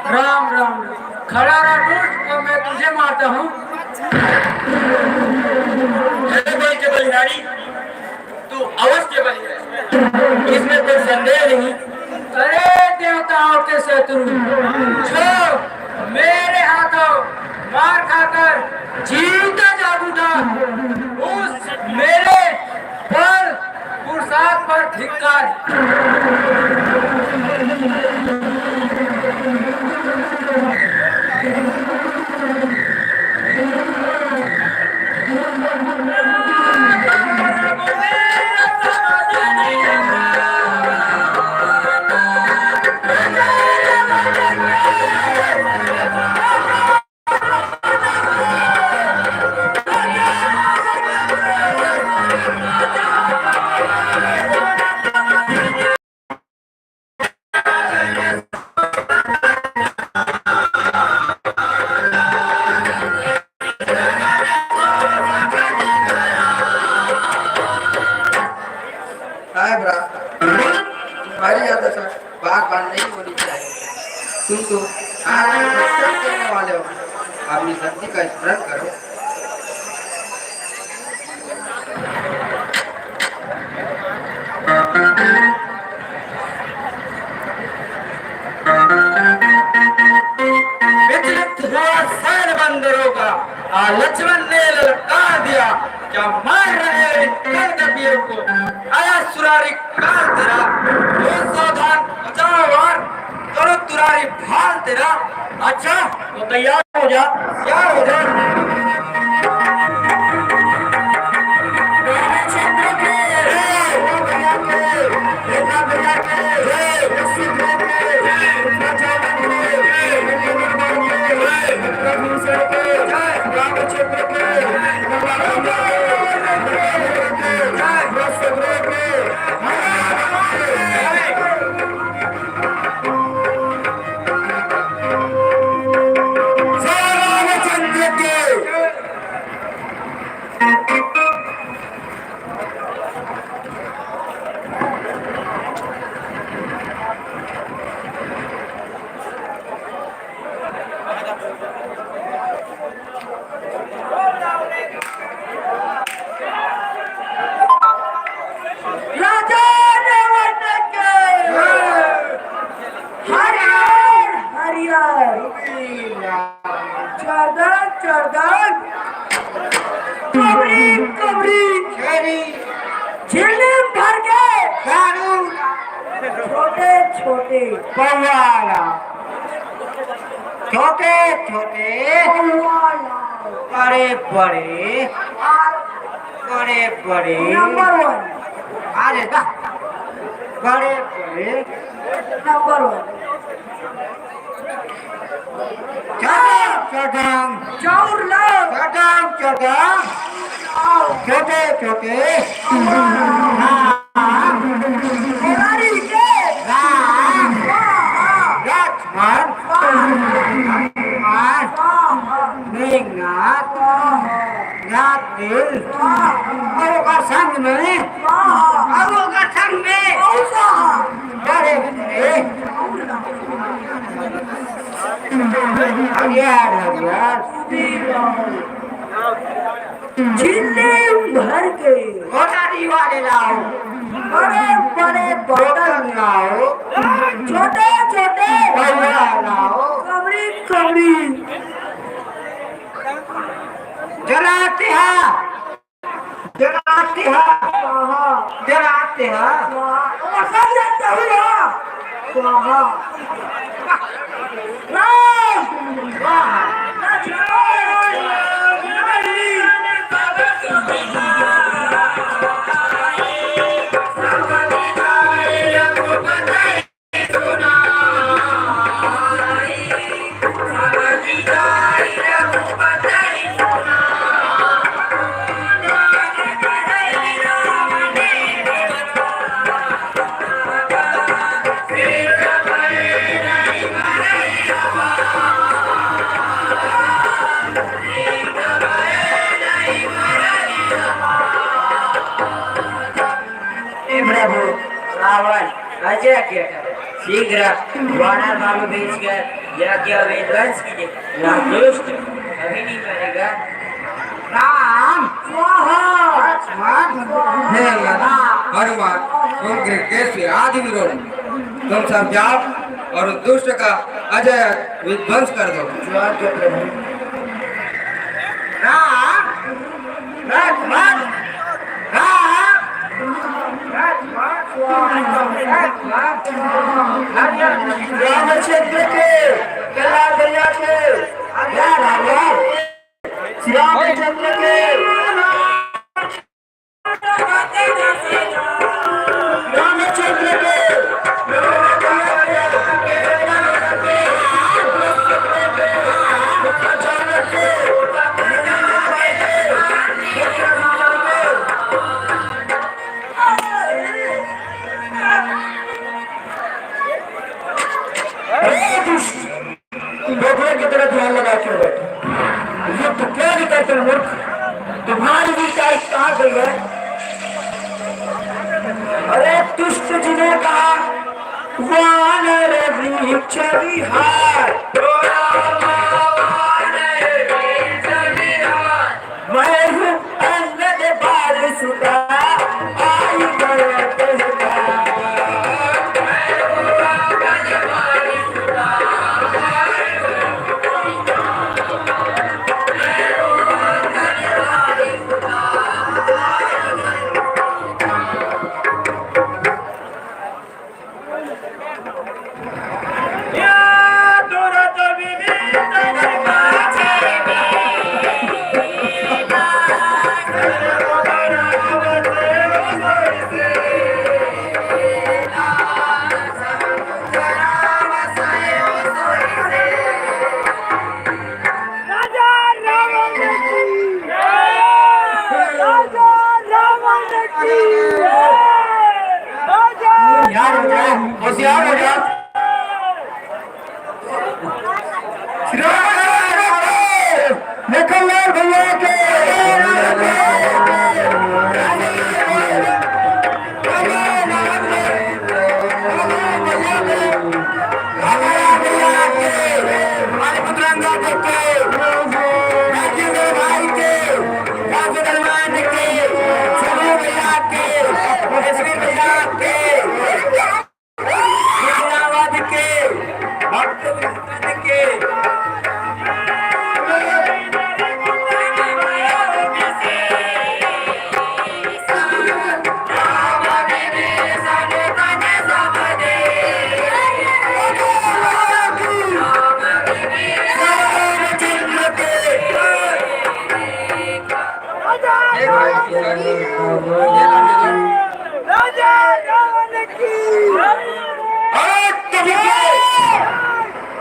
राम राम खड़ा रहा टूट और मैं तुझे मारता हूँ। के बलिहारी तू अवश्य बलि है, इसमें कोई संदेह नहीं। अरे देवताओं के शत्रु जो मेरे हाथों मार खाकर जीता जागूंगा, उस मेरे बल पुरुषार्थ पर धिक्कार। तुम्हारी आदत बार बार नहीं होनी चाहिए। तुम तो करने वाले हो, अपनी शक्ति का स्मरण करो। बंदरों का लक्ष्मण ने ललकार दिया, क्या मार रहे कपियों को, आया सुरारी काल तेरा, सावधान बचाओ वार, करो तुरारी भाल तेरा। अच्छा तो तैयार हो जा, तैयार हो जा। गर्दन कबरी कबरी छेरी झिल्लिम भर के गारू छोटे छोटे पवाला छोटे छोटे बड़े बड़े बड़े बड़े नंबर 1 अरे वाह बड़े बड़े नंबर 1 चटम चाउर लो चटम चटम छोटे छोटे खिलाड़ी के राम लक्ष्मण मेघनाथ रातिल और का संग में और का संग में बड़े बड़े हरियार झिल्लिम भर के गोटारी वाले लाओ बड़े बड़े बोतल लाओ छोटे छोटे पौवा लाओ कबरी कबरी जलाते हैं जलाते हैं जलाते हैं सब जानते हुआ स्वाहा राम प्रभु रावण अजय क्या करे शीघ्र वानर बाबू भेज कर यज्ञ विध्वंस कीजिए राम दुष्ट अभी नहीं करेगा राम हे हनुमान तुम केसरी आदि विरोध तुम सब जाओ और उस दुष्ट का अजय विध्वंस कर दो। राम लक्ष्मण रामचंद्र के कला दया के रामचंद्र के रामचंद्र के की तरह ध्यान लगा के बैठे ये तो क्या नहीं करते मूर्ख तुम्हारी भी टाइप कहाँ गई है। अरे दुष्ट जी ने कहा वानर वृक्ष विहार मैं हूँ अंगद बाल सुता आई गया होशियार हो जा निकलनार भैया के हमारे पुत्रांगा के भाई के सलमान के सभी भैया के भैया के भक्त के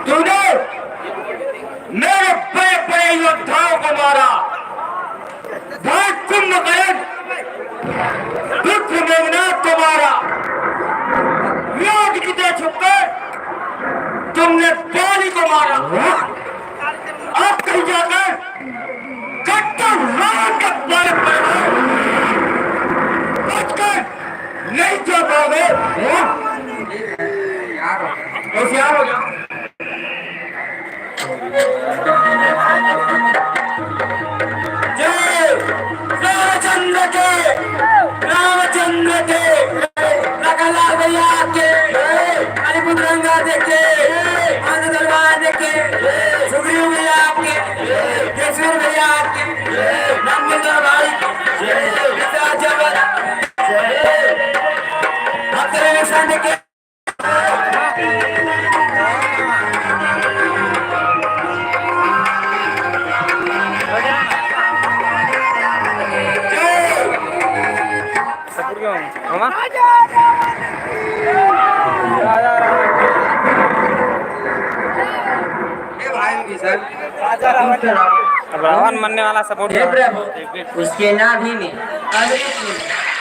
तूने मेरे बड़े बड़े योद्धाओं को मारा, बहुत कुंभकर्ण विक्रम मेघनाथ को मारा, व्याध की तरह छुपकर तुमने बाली को मारा। अब कहीं जाकर कट्टर रावण का बालक बना, बचकर नहीं जा पाओगे। होशियार हो जाओ। जय रामचंद्र के, रामचंद्र के, रंगलाल भैया के, अलीपुर रंगा देखे, आनंद दरबार देखे, सुग्रीव भैया के, केशवर भैया के, रामचंद्र भाई के, रावण मरने वाला सपोर्ट हे प्रभु, उसके नाभि में अग्नि थी,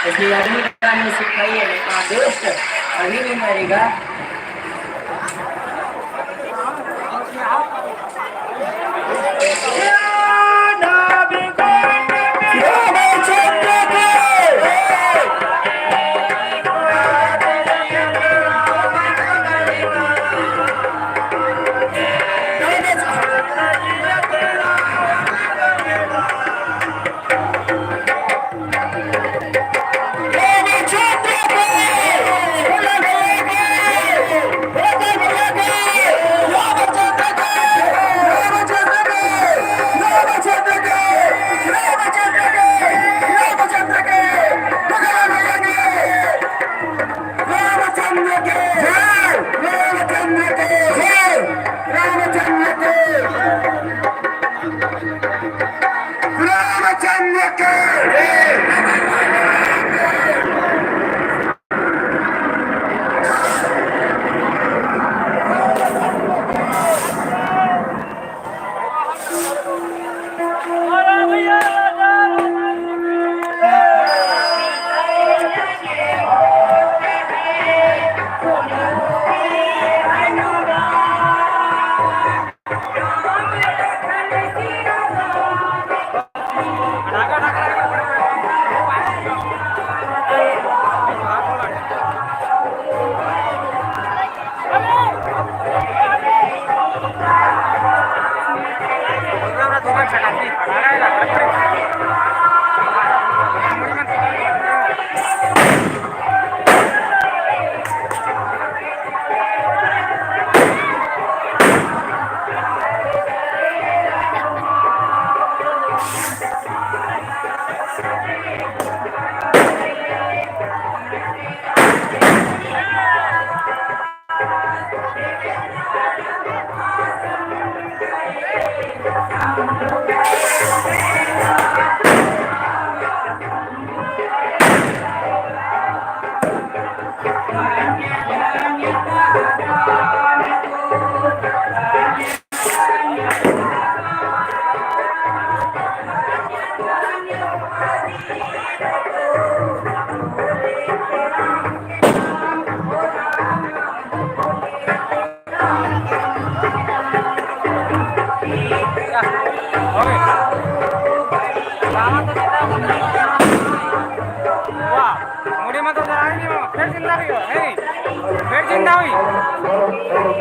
उसकी अग्नि का मुंह सुखाइए, दुष्ट अभी भी मरेगा।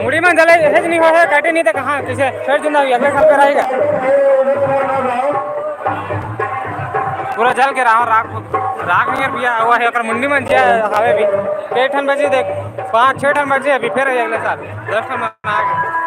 मुड़ी में जले हेज नहीं हो है काटे नहीं तो कहाँ किसे फिर जिंदा हुई अगले साल पे रहेगा पूरा जल के रहा राख राख नहीं पिया हुआ है मुंडी में जिया हवे भी 1 टन बजे देख 5-6 टन बजे अभी फिर अगले साल 10 टन आ गए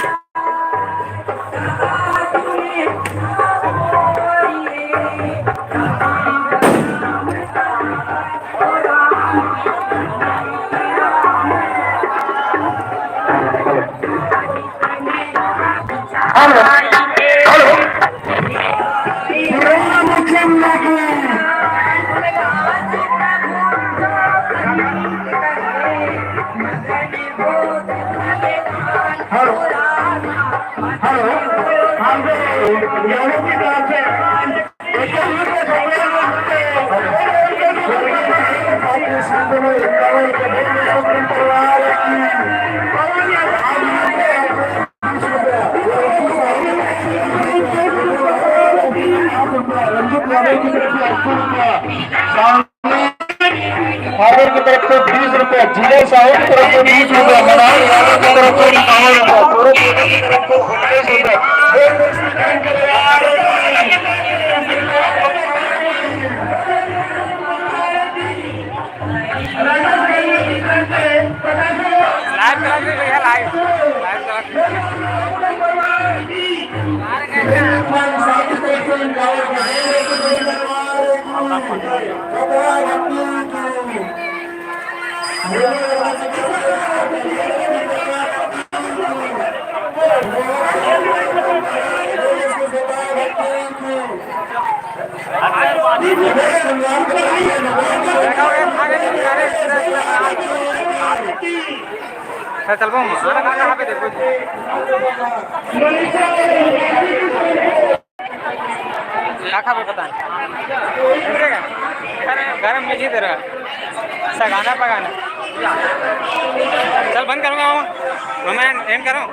रुपया, रंजित यादव की तरफ से 80 रुपया, सागर की तरफ से 20 रुपया, जिले साहब की तरफ से 20 रुपया, मनाल यादव की तरफ से 51 रुपया, सूरज यादव की तरफ से 19 रुपया। लाइव करा दे भैया, लाइव चल पाऊँ कहाँ पे देखो क्या खा पता नहीं गरम में जी दे रहा ऐसा गाना पकाना चल बंद करूँगा मैं एंड करूँ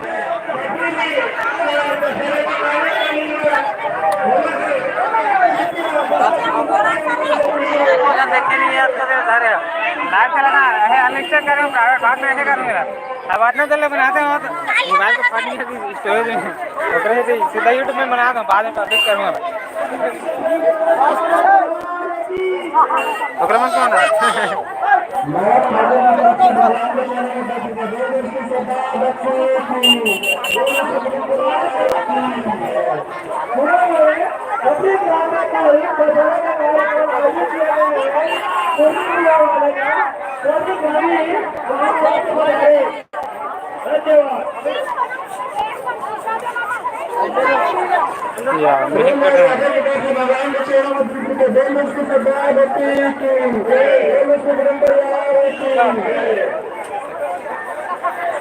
देखते नहीं है लाइव चलाना है अनलिस्टेड करूँ प्राइवेट बात में ऐसे करूँगा अब बाद में चल बनाते हो तो मोबाइल को फाड़ी स्टोरेज में सीधा यूट्यूब में बनाता हूँ बाद में पब्लिश करूँगा ओकरा में कौन या